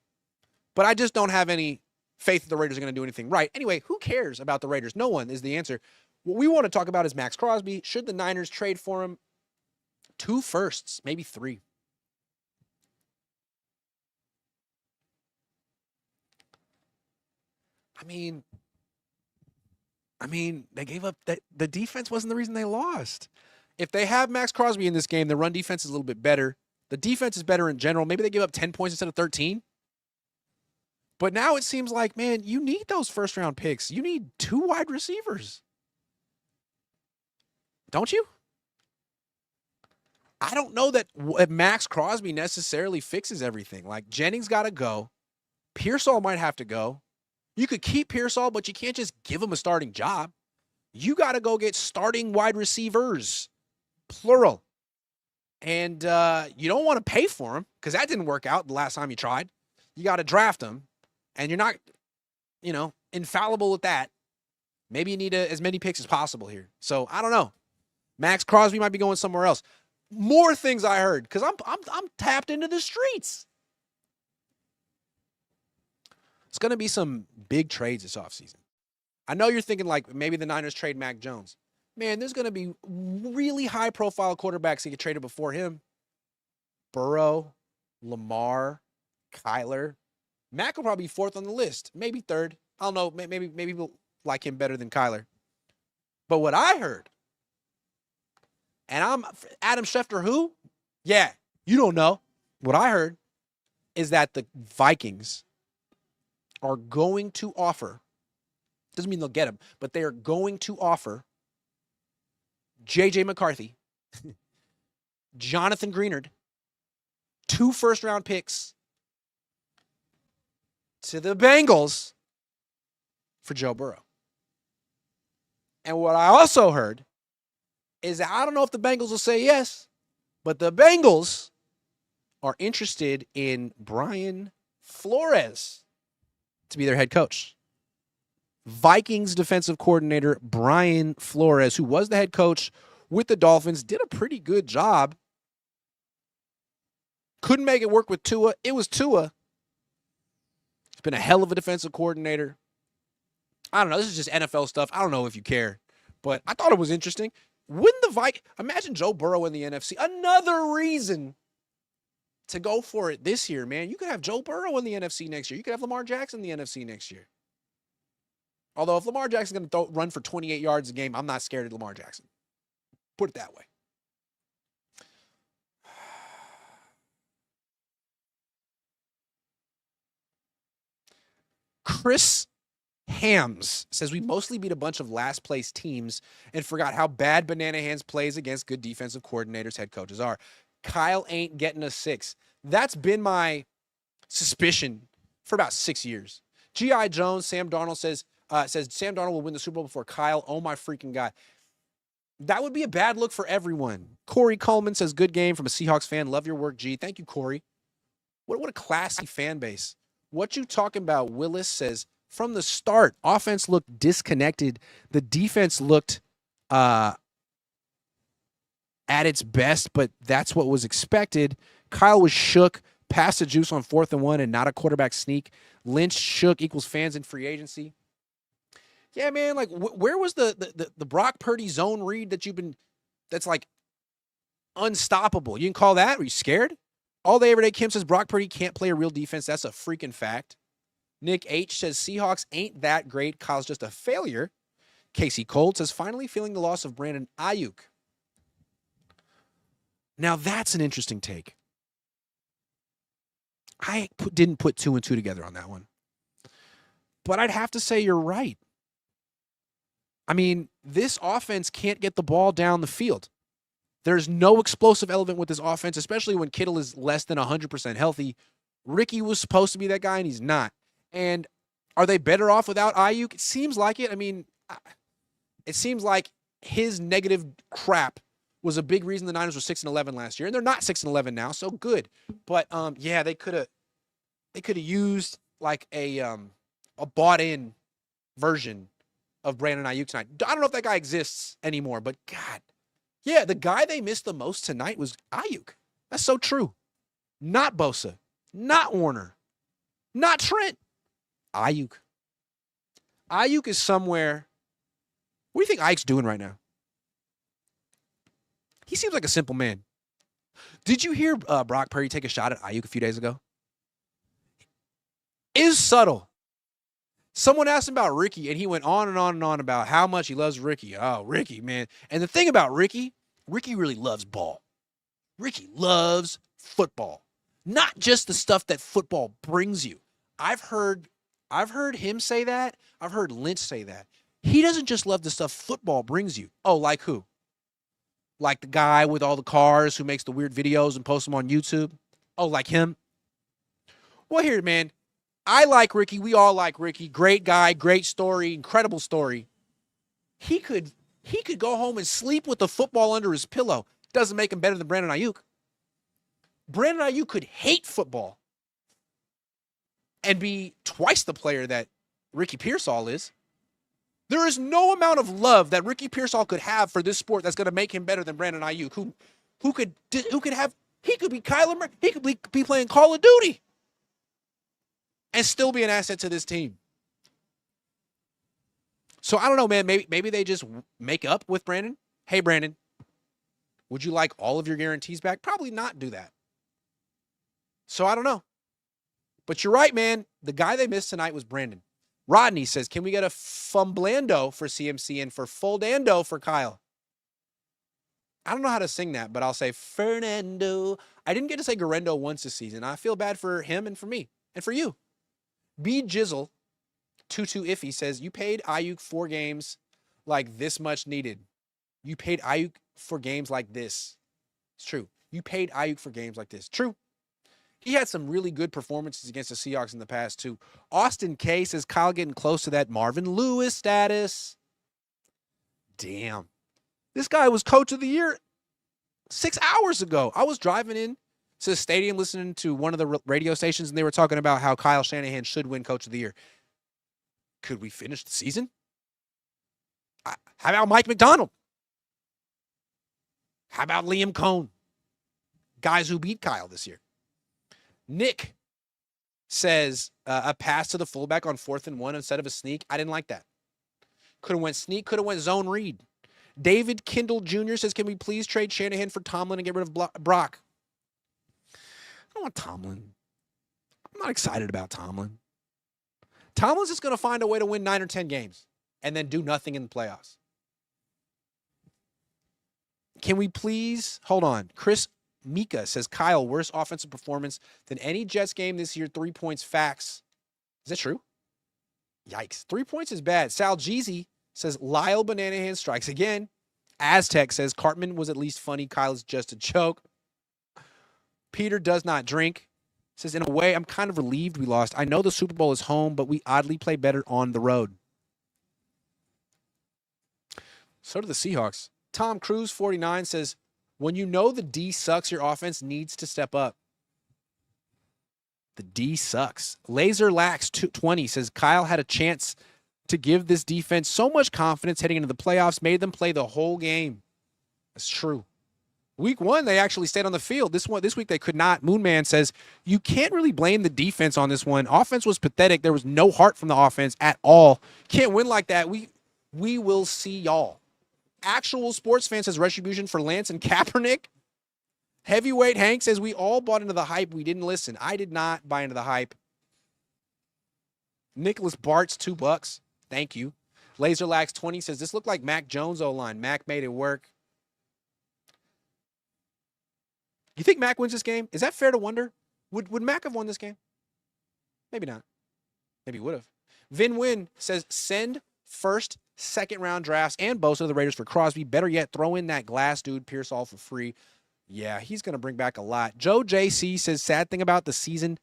But I just don't have any faith that the Raiders are going to do anything right. Anyway, who cares about the Raiders? No one is the answer. What we want to talk about is Maxx Crosby. Should the Niners trade for him? 2 firsts, maybe 3. I mean, they gave up. The defense wasn't the reason they lost. If they have Maxx Crosby in this game, the run defense is a little bit better. The defense is better in general. Maybe they give up 10 points instead of 13. But now it seems like, man, you need those first-round picks. You need 2 wide receivers. Don't you? I don't know that Maxx Crosby necessarily fixes everything. Like, Jennings got to go. Pearsall might have to go. You could keep Pearsall, but you can't just give him a starting job. You got to go get starting wide receivers, plural. And you don't want to pay for him because that didn't work out the last time you tried. You got to draft him, and you're not, infallible with that. Maybe you need as many picks as possible here. So I don't know. Maxx Crosby might be going somewhere else. More things I heard because I'm tapped into the streets. It's going to be some big trades this offseason. I know you're thinking like maybe the Niners trade Mac Jones. Man, there's going to be really high-profile quarterbacks that get traded before him. Burrow, Lamar, Kyler. Mac will probably be 4th on the list, maybe 3rd. I don't know. Maybe people like him better than Kyler. But what I heard, and I'm Adam Schefter, who? Yeah, you don't know. What I heard is that the Vikings are going to offer, doesn't mean they'll get him, but they are going to offer J.J. McCarthy, Jonathan Greenard, 2 first-round picks to the Bengals for Joe Burrow. And what I also heard is that I don't know if the Bengals will say yes, but the Bengals are interested in Brian Flores to be their head coach. Vikings defensive coordinator Brian Flores, who was the head coach with the Dolphins, did a pretty good job. Couldn't make it work with Tua. It was Tua. He's been a hell of a defensive coordinator. I don't know. This is just NFL stuff. I don't know if you care, but I thought it was interesting. Wouldn't the Vikings, imagine Joe Burrow in the NFC. Another reason to go for it this year, man. You could have Joe Burrow in the NFC next year. You could have Lamar Jackson in the NFC next year. Although if Lamar Jackson's going to run for 28 yards a game, I'm not scared of Lamar Jackson. Put it that way. Chris Hams says we mostly beat a bunch of last place teams and forgot how bad Banana Hands plays against good defensive coordinators, head coaches are. Kyle ain't getting a 6. That's been my suspicion for about 6 years. G.I. Jones, Sam Darnold says Sam Darnold will win the Super Bowl before Kyle. Oh, my freaking God. That would be a bad look for everyone. Corey Coleman says, good game from a Seahawks fan. Love your work, G. Thank you, Corey. What a classy fan base. What you talking about? Willis says, from the start, offense looked disconnected. The defense looked at its best, but that's what was expected. Kyle was shook, passed the juice on 4th and 1 and not a quarterback sneak. Lynch shook equals fans in free agency. Yeah, man, like where was the Brock Purdy zone read that that's like unstoppable? You can call that? Were you scared? All day, every day, Kim says Brock Purdy can't play a real defense. That's a freaking fact. Nick H says Seahawks ain't that great. Kyle's just a failure. Casey Cold says finally feeling the loss of Brandon Ayuk. Now that's an interesting take. I didn't put 2 and 2 together on that one. But I'd have to say you're right. I mean, this offense can't get the ball down the field. There's no explosive element with this offense, especially when Kittle is less than 100% healthy. Ricky was supposed to be that guy, and he's not. And are they better off without Ayuk? It seems like it. I mean, it seems like his negative crap was a big reason the Niners were 6-11 last year, and they're not 6-11 now, so good. But yeah, they could have used like a bought-in version of Brandon Ayuk tonight. I don't know if that guy exists anymore, but God, yeah, the guy they missed the most tonight was Ayuk. That's so true. Not Bosa, not Warner, not Trent. Ayuk. Ayuk is somewhere. What do you think Ayuk's doing right now? He seems like a simple man. Did you hear Brock Purdy take a shot at Ayuk a few days ago? Is subtle. Someone asked him about Ricky, and he went on and on and on about how much he loves Ricky. Oh, Ricky, man. And the thing about Ricky really loves ball. Ricky loves football. Not just the stuff that football brings you. I've heard him say that. I've heard Lynch say that. He doesn't just love the stuff football brings you. Oh, like who? Like the guy with all the cars who makes the weird videos and posts them on YouTube? Oh, like him? Well, here, man. I like Ricky. We all like Ricky. Great guy, great story, incredible story. He could go home and sleep with the football under his pillow. Doesn't make him better than Brandon Ayuk. Brandon Ayuk could hate football and be twice the player that Ricky Pearsall is. There is no amount of love that Ricky Pearsall could have for this sport that's going to make him better than Brandon Ayuk, who could be Kyler Murray. He could be playing Call of Duty and still be an asset to this team. So I don't know, man. Maybe they just make up with Brandon. Hey, Brandon, would you like all of your guarantees back? Probably not do that. So I don't know. But you're right, man. The guy they missed tonight was Brandon. Rodney says, can we get a Fumblando for CMC and for Foldando for Kyle? I don't know how to sing that, but I'll say Fernando. I didn't get to say Garendo once this season. I feel bad for him and for me and for you. B Jizzle 22 Iffy says, you paid Ayuk 4 games like this much needed. You paid Ayuk for games like this. It's true. You paid Ayuk for games like this. True. He had some really good performances against the Seahawks in the past, too. Austin K says, Kyle getting close to that Marvin Lewis status. Damn. This guy was coach of the year 6 hours ago. I was driving in to the stadium listening to one of the radio stations, and they were talking about how Kyle Shanahan should win coach of the year. Could we finish the season? How about Mike McDonald? How about Liam Cohn? Guys who beat Kyle this year. Nick says a pass to the fullback on 4th and 1 instead of a sneak. I didn't like that. Could have went sneak, could have went zone read. David Kindle Jr. says, can we please trade Shanahan for Tomlin and get rid of Brock? I don't want Tomlin. I'm not excited about Tomlin. Tomlin's just going to find a way to win 9 or 10 games and then do nothing in the playoffs. Can we please, hold on. Chris Mika says, Kyle, worst offensive performance than any Jets game this year. 3 points, facts. Is that true? Yikes. 3 points is bad. Sal Jeezy says, Lyle Bananahan strikes again. Aztec says, Cartman was at least funny. Kyle's just a joke. Peter does not drink. Says, in a way, I'm kind of relieved we lost. I know the Super Bowl is home, but we oddly play better on the road. So do the Seahawks. Tom Cruise, 49, says, when you know the D sucks, your offense needs to step up. The D sucks. Laser Lax 20 says, Kyle had a chance to give this defense so much confidence heading into the playoffs, made them play the whole game. That's true. Week 1, they actually stayed on the field. This week they could not. Moonman says you can't really blame the defense on this one. Offense was pathetic. There was no heart from the offense at all. Can't win like that. We will see y'all. Actual sports fan says retribution for Lance and Kaepernick. Heavyweight Hank says we all bought into the hype. We didn't listen. I did not buy into the hype. Nicholas Bart's $2. Thank you. Laserlax20 says this looked like Mac Jones O-line. Mac made it work. You think Mac wins this game? Is that fair to wonder? Would Mac have won this game? Maybe not. Maybe he would have. Vin Win says send first, second round drafts and Bosa to the Raiders for Crosby. Better yet, throw in that glass dude Pearsall for free. Yeah, he's going to bring back a lot. Joe JC says sad thing about the seasons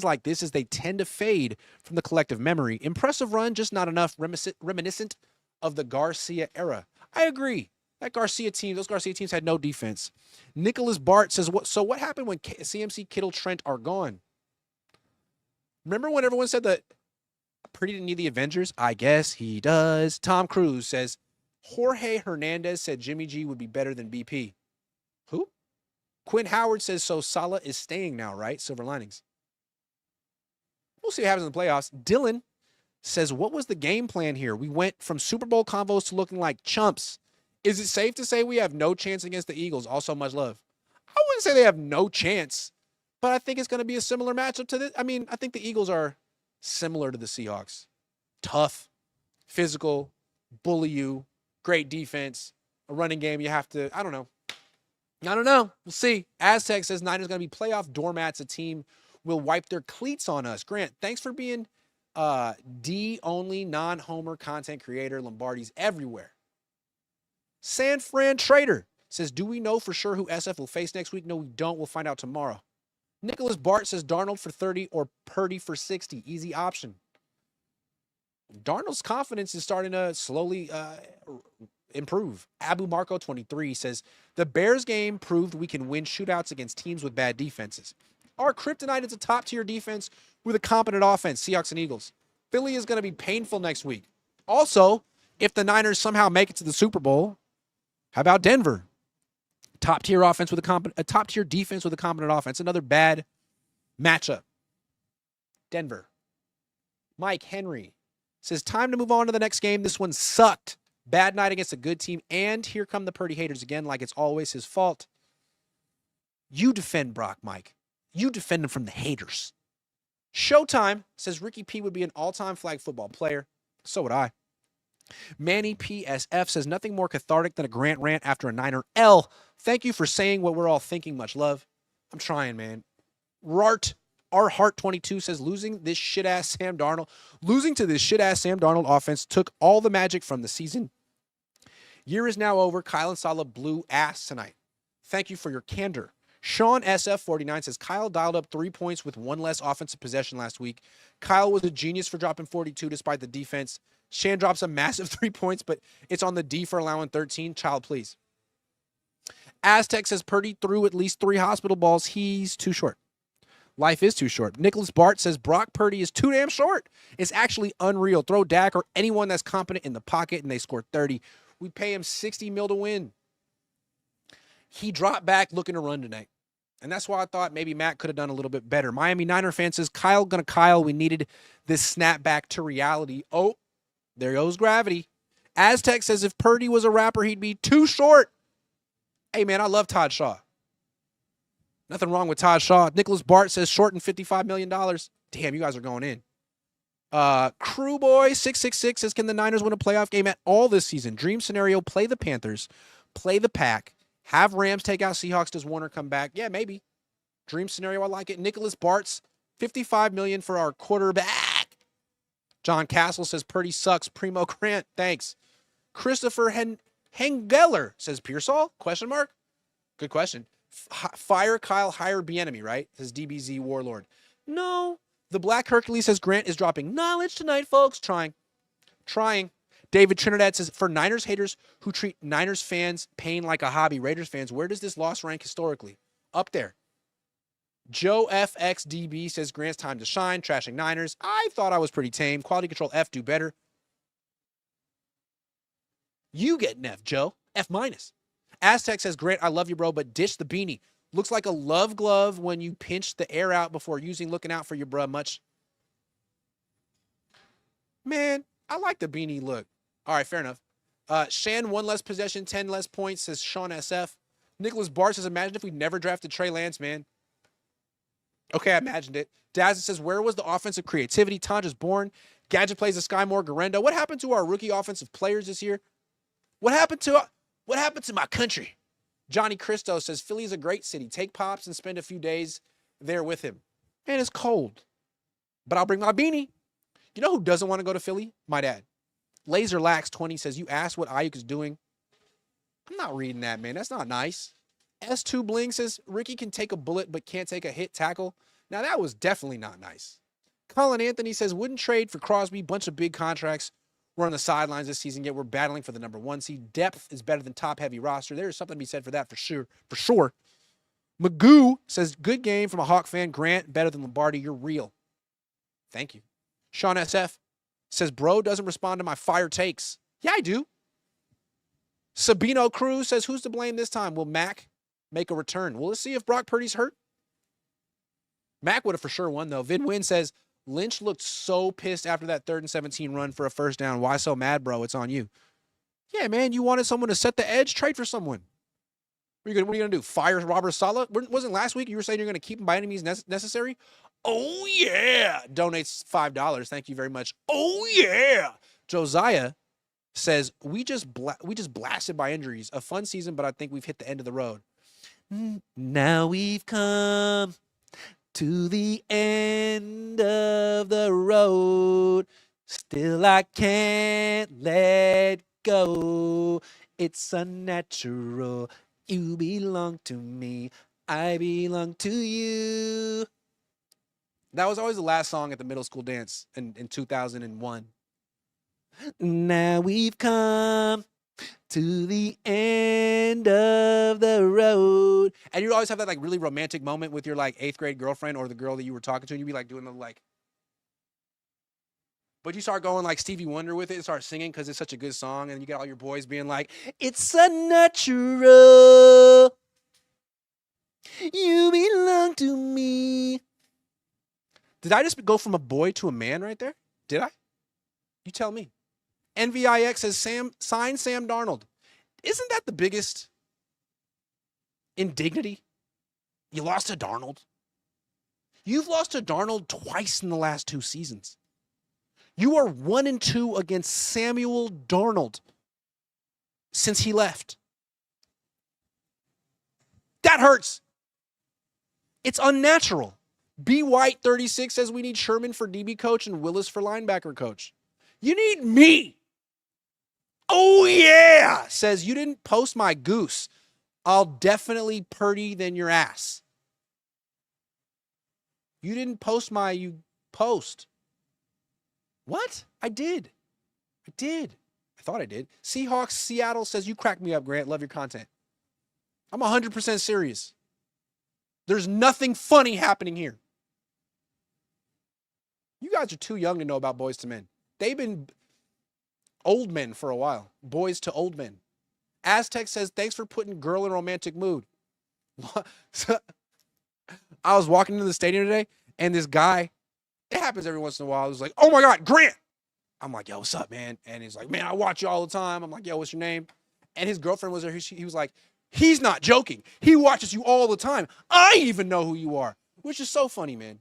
like this is they tend to fade from the collective memory. Impressive run, just not enough reminiscent of the Garcia era. I agree. Those Garcia teams had no defense. Nicholas Bart says, what happened when CMC, Kittle, Trent are gone? Remember when everyone said that Purdy didn't need the Avengers? I guess he does. Tom Cruise says, Jorge Hernandez said Jimmy G would be better than BP. Who? Quinn Howard says, so Salah is staying now, right? Silver linings. We'll see what happens in the playoffs. Dylan says, what was the game plan here? We went from Super Bowl convos to looking like chumps. Is it safe to say we have no chance against the Eagles? Also, much love. I wouldn't say they have no chance, but I think it's going to be a similar matchup to this. I mean, I think the Eagles are similar to the Seahawks. Tough, physical, bully you, great defense, a running game you have to, I don't know. We'll see. Aztec says Niners going to be playoff doormats. A team will wipe their cleats on us. Grant, thanks for being D-only non-homer content creator. Lombardi's everywhere. San Fran Trader says, do we know for sure who SF will face next week? No, we don't. We'll find out tomorrow. Nicholas Bart says Darnold for 30 or Purdy for 60. Easy option. Darnold's confidence is starting to slowly improve. Abu Marco 23 says, the Bears game proved we can win shootouts against teams with bad defenses. Our kryptonite is a top-tier defense with a competent offense, Seahawks and Eagles. Philly is going to be painful next week. Also, if the Niners somehow make it to the Super Bowl, how about Denver? Top-tier offense with a top-tier defense with a competent offense. Another bad matchup. Denver. Mike Henry says, time to move on to the next game. This one sucked. Bad night against a good team. And here come the Purdy haters again, like it's always his fault. You defend Brock, Mike. You defend him from the haters. Showtime says Ricky P would be an all-time flag football player. So would I. Manny PSF says nothing more cathartic than a Grant rant after a Niner L. Thank you for saying what we're all thinking. Much love. I'm trying, man. Our Heart 22 says losing to this shit-ass Sam Darnold offense took all the magic from the season. Year is now over. Kyle and Salah blew ass tonight. Thank you for your candor. Sean SF49 says Kyle dialed up 3 points with one less offensive possession last week. Kyle was a genius for dropping 42 despite the defense. Shan drops a massive 3 points, but it's on the D for allowing 13. Child, please. Aztec says Purdy threw at least 3 hospital balls. He's too short. Life is too short. Nicholas Bart says Brock Purdy is too damn short. It's actually unreal. Throw Dak or anyone that's competent in the pocket, and they score 30. We pay him $60 million to win. He dropped back looking to run tonight. And that's why I thought maybe Matt could have done a little bit better. Miami Niner fan says, Kyle gonna Kyle. We needed this snap back to reality. Oh, there goes gravity. Aztec says if Purdy was a rapper, he'd be too short. Hey, man, I love Todd Shaw. Nothing wrong with Todd Shaw. Nicholas Bart says short and $55 million. Damn, you guys are going in. Crew Boy 666 says, can the Niners win a playoff game at all this season? Dream scenario, play the Panthers, play the Pack, have Rams take out Seahawks. Does Warner come back? Yeah, maybe. Dream scenario, I like it. Nicholas Bart's $55 million for our quarterback. John Castle says Purdy sucks. Primo Grant, thanks. Christopher Hengeller says Pearsall? Question mark? Good question. Fire Kyle, hire Bieniemy, right? Says DBZ Warlord. No. The Black Hercules says Grant is dropping knowledge tonight, folks. Trying. David Trinidad says, for Niners haters who treat Niners fans pain like a hobby, Raiders fans, where does this loss rank historically? Up there. Joe FXDB says Grant's time to shine, trashing Niners. I thought I was pretty tame. Quality control F, do better. You get an F, Joe. F minus. Aztec says, Grant, I love you, bro, but dish the beanie. Looks like a love glove when you pinch the air out before using. Looking out for you, bro. Much. Man, I like the beanie look. All right, fair enough. Shan, 1 less possession, 10 less points, says Sean SF. Nicholas Barr says, imagine if we never drafted Trey Lance, man. Okay, I imagined it. Daz says, where was the offensive creativity? Tanja's born. Gadget plays the Sky Moore, Garendo. What happened to our rookie offensive players this year? What happened to my country? Johnny Christo says, Philly's a great city. Take Pops and spend a few days there with him. Man, it's cold. But I'll bring my beanie. You know who doesn't want to go to Philly? My dad. Laser Lax 20 says, you asked what Ayuk is doing. I'm not reading that, man. That's not nice. S2 Bling says, Ricky can take a bullet but can't take a hit tackle. Now, that was definitely not nice. Colin Anthony says, wouldn't trade for Crosby. Bunch of big contracts. We're on the sidelines this season, yet we're battling for the number 1 seed. Depth is better than top-heavy roster. There is something to be said for that for sure. Magoo says, good game from a Hawk fan. Grant, better than Lombardi. You're real. Thank you. Sean SF says, bro doesn't respond to my fire takes. Yeah, I do. Sabino Cruz says, who's to blame this time? Will Mac make a return? Well, let's see if Brock Purdy's hurt. Mac would have for sure won, though. Vin Win says, Lynch looked so pissed after that 3rd and 17 run for a first down. Why so mad, bro? It's on you. Yeah, man, you wanted someone to set the edge? Trade for someone. What are you going to do? Fire Robert Salah? Wasn't last week you were saying you're going to keep him by any means necessary? Oh, yeah. Donates $5. Thank you very much. Oh, yeah. Josiah says, we just blasted by injuries. A fun season, but I think we've hit the end of the road. Now we've come to the end of the road. Still I can't let go. It's unnatural. You belong to me. I belong to you. That was always the last song at the middle school dance in 2001. Now we've come to the end of the road. And you'd always have that like really romantic moment with your like 8th grade girlfriend or the girl that you were talking to, and you'd be like doing the like. But you start going like Stevie Wonder with it and start singing because it's such a good song, and you get all your boys being like, it's unnatural. You belong to me. Did I just go from a boy to a man right there? Did I? You tell me. NVIX says, sign Sam Darnold. Isn't that the biggest indignity? You lost to Darnold. You've lost to Darnold twice in the last 2 seasons. You are 1-2 against Samuel Darnold since he left. That hurts. It's unnatural. B. White 36 says we need Sherman for DB coach and Willis for linebacker coach. You need me. Oh, yeah, says you didn't post my goose. I'll definitely Purdy than your ass. You didn't post you post. What? I did. I thought I did. Seahawks Seattle says you crack me up, Grant. Love your content. I'm 100% serious. There's nothing funny happening here. You guys are too young to know about Boys to Men. They've been old men for a while. Boys to old men. Aztec says, thanks for putting girl in romantic mood. I was walking into the stadium today, and this guy, it happens every once in a while, was like, oh my God, Grant. I'm like, yo, what's up, man? And he's like, man, I watch you all the time. I'm like, yo, what's your name? And his girlfriend was there. He was like, he's not joking. He watches you all the time. I even know who you are, which is so funny, man.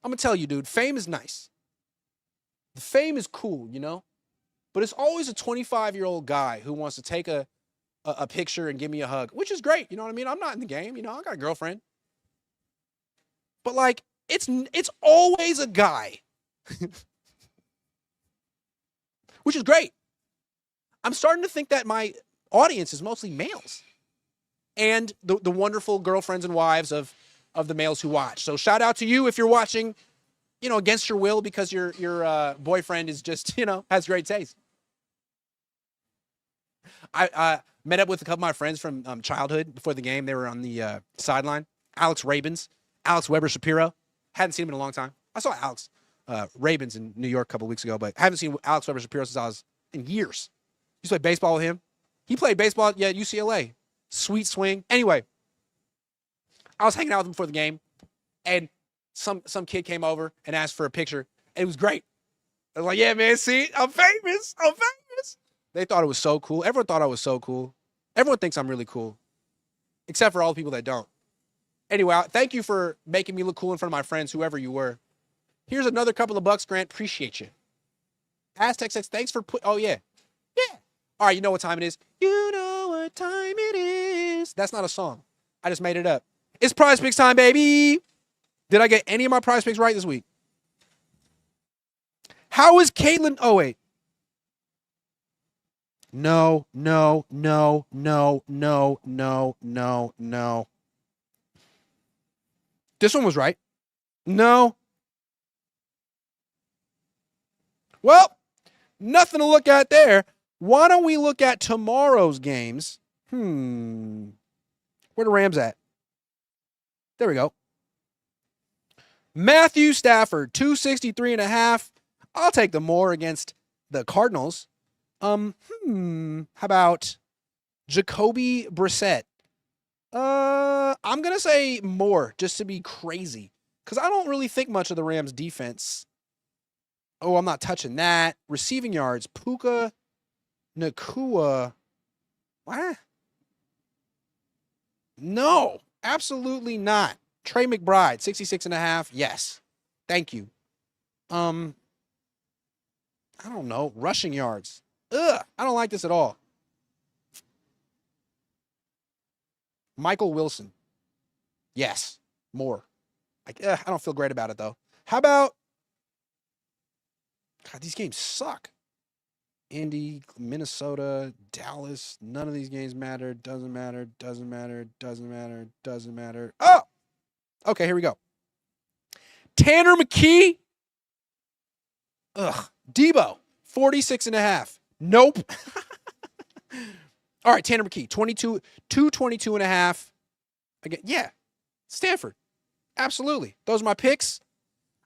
I'm going to tell you, dude, fame is nice. The fame is cool, you know? But it's always a 25-year-old guy who wants to take a picture and give me a hug, which is great. You know what I mean? I'm not in the game. You know, I got a girlfriend. But, like, it's always a guy. Which is great. I'm starting to think that my audience is mostly males. And the wonderful girlfriends and wives of the males who watch. So shout out to you if you're watching, you know, against your will because your boyfriend is just, you know, has great taste. I met up with a couple of my friends from childhood before the game. They were on the sideline. Alex Rabins, Alex Weber Shapiro. Hadn't seen him in a long time. I saw Alex Rabins in New York a couple weeks ago, but I haven't seen Alex Weber Shapiro since I was in years. Used to play baseball with him. He played baseball at UCLA. Sweet swing. Anyway, I was hanging out with him before the game, and some kid came over and asked for a picture. And it was great. I was like, yeah, man, see, I'm famous. I'm famous. They thought it was so cool. Everyone thought I was so cool. Everyone thinks I'm really cool, except for all the people that don't. Anyway, thank you for making me look cool in front of my friends, whoever you were. Here's another couple of bucks, Grant. Appreciate you. Aztec says, thanks for oh, yeah. Yeah. All right, you know what time it is. You know what time it is. That's not a song. I just made it up. It's Prize Picks time, baby. Did I get any of my Prize Picks right this week? How is Caitlin? Oh, wait. No. This one was right. No. Well, nothing to look at there. Why don't we look at tomorrow's games? Where the Rams at? There we go. Matthew Stafford, 263.5. I'll take the more against the Cardinals. How about Jacoby Brissett? I'm going to say more just to be crazy because I don't really think much of the Rams defense. Oh, I'm not touching that. Receiving yards, Puka Nacua. What? No, absolutely not. Trey McBride, 66.5. Yes. Thank you. I don't know. Rushing yards. I don't like this at all. Michael Wilson. Yes. More. I don't feel great about it, though. How about... God, these games suck. Indy, Minnesota, Dallas. None of these games matter. Doesn't matter. Doesn't matter. Doesn't matter. Doesn't matter. Oh! Okay, here we go. Tanner McKee. Debo, 46.5. Nope. All right, Tanner McKee, 222.5. Again, yeah. Stanford. Absolutely. Those are my picks.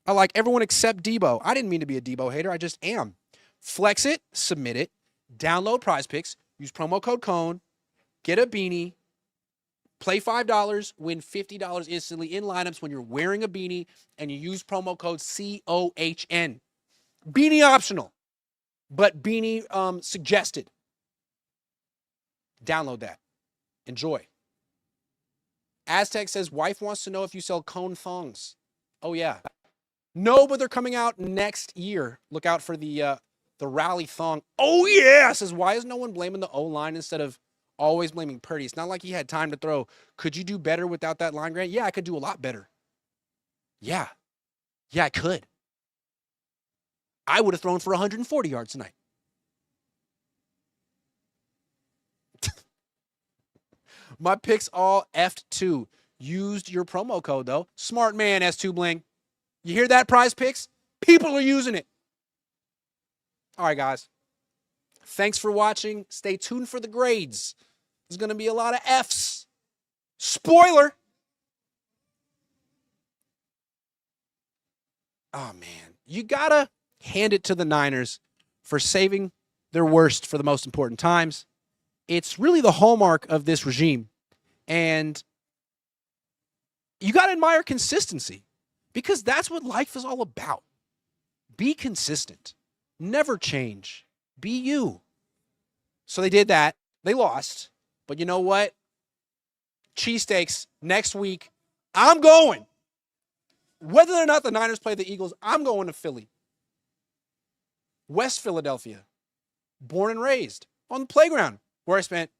I like everyone except Debo. I didn't mean to be a Debo hater. I just am. Flex it, submit it, download Prize Picks, use promo code Cohn, get a beanie, play $5, win $50 instantly in lineups when you're wearing a beanie, and you use promo code COHN. Beanie optional, but beanie suggested. Download that. Enjoy. Aztec says, wife wants to know if you sell Cohn thongs. Oh, yeah. No, but they're coming out next year. Look out for the rally thong. Oh, yeah, says, why is no one blaming the O-line instead of always blaming Purdy? It's not like he had time to throw. Could you do better without that line, Grant? Yeah, I could do a lot better. Yeah. Yeah, I could. I would have thrown for 140 yards tonight. My picks all F'd too. Used your promo code, though. Smart man, S2 Bling. You hear that, Prize Picks? People are using it. All right, guys. Thanks for watching. Stay tuned for the grades. There's going to be a lot of F's. Spoiler. Oh, man. You got to hand it to the Niners for saving their worst for the most important times. It's really the hallmark of this regime. And you got to admire consistency because that's what life is all about. Be consistent. Never change. Be you. So they did that. They lost. But you know what? Cheesesteaks next week. I'm going. Whether or not the Niners play the Eagles, I'm going to Philly. West Philadelphia. Born and raised on the playground where I spent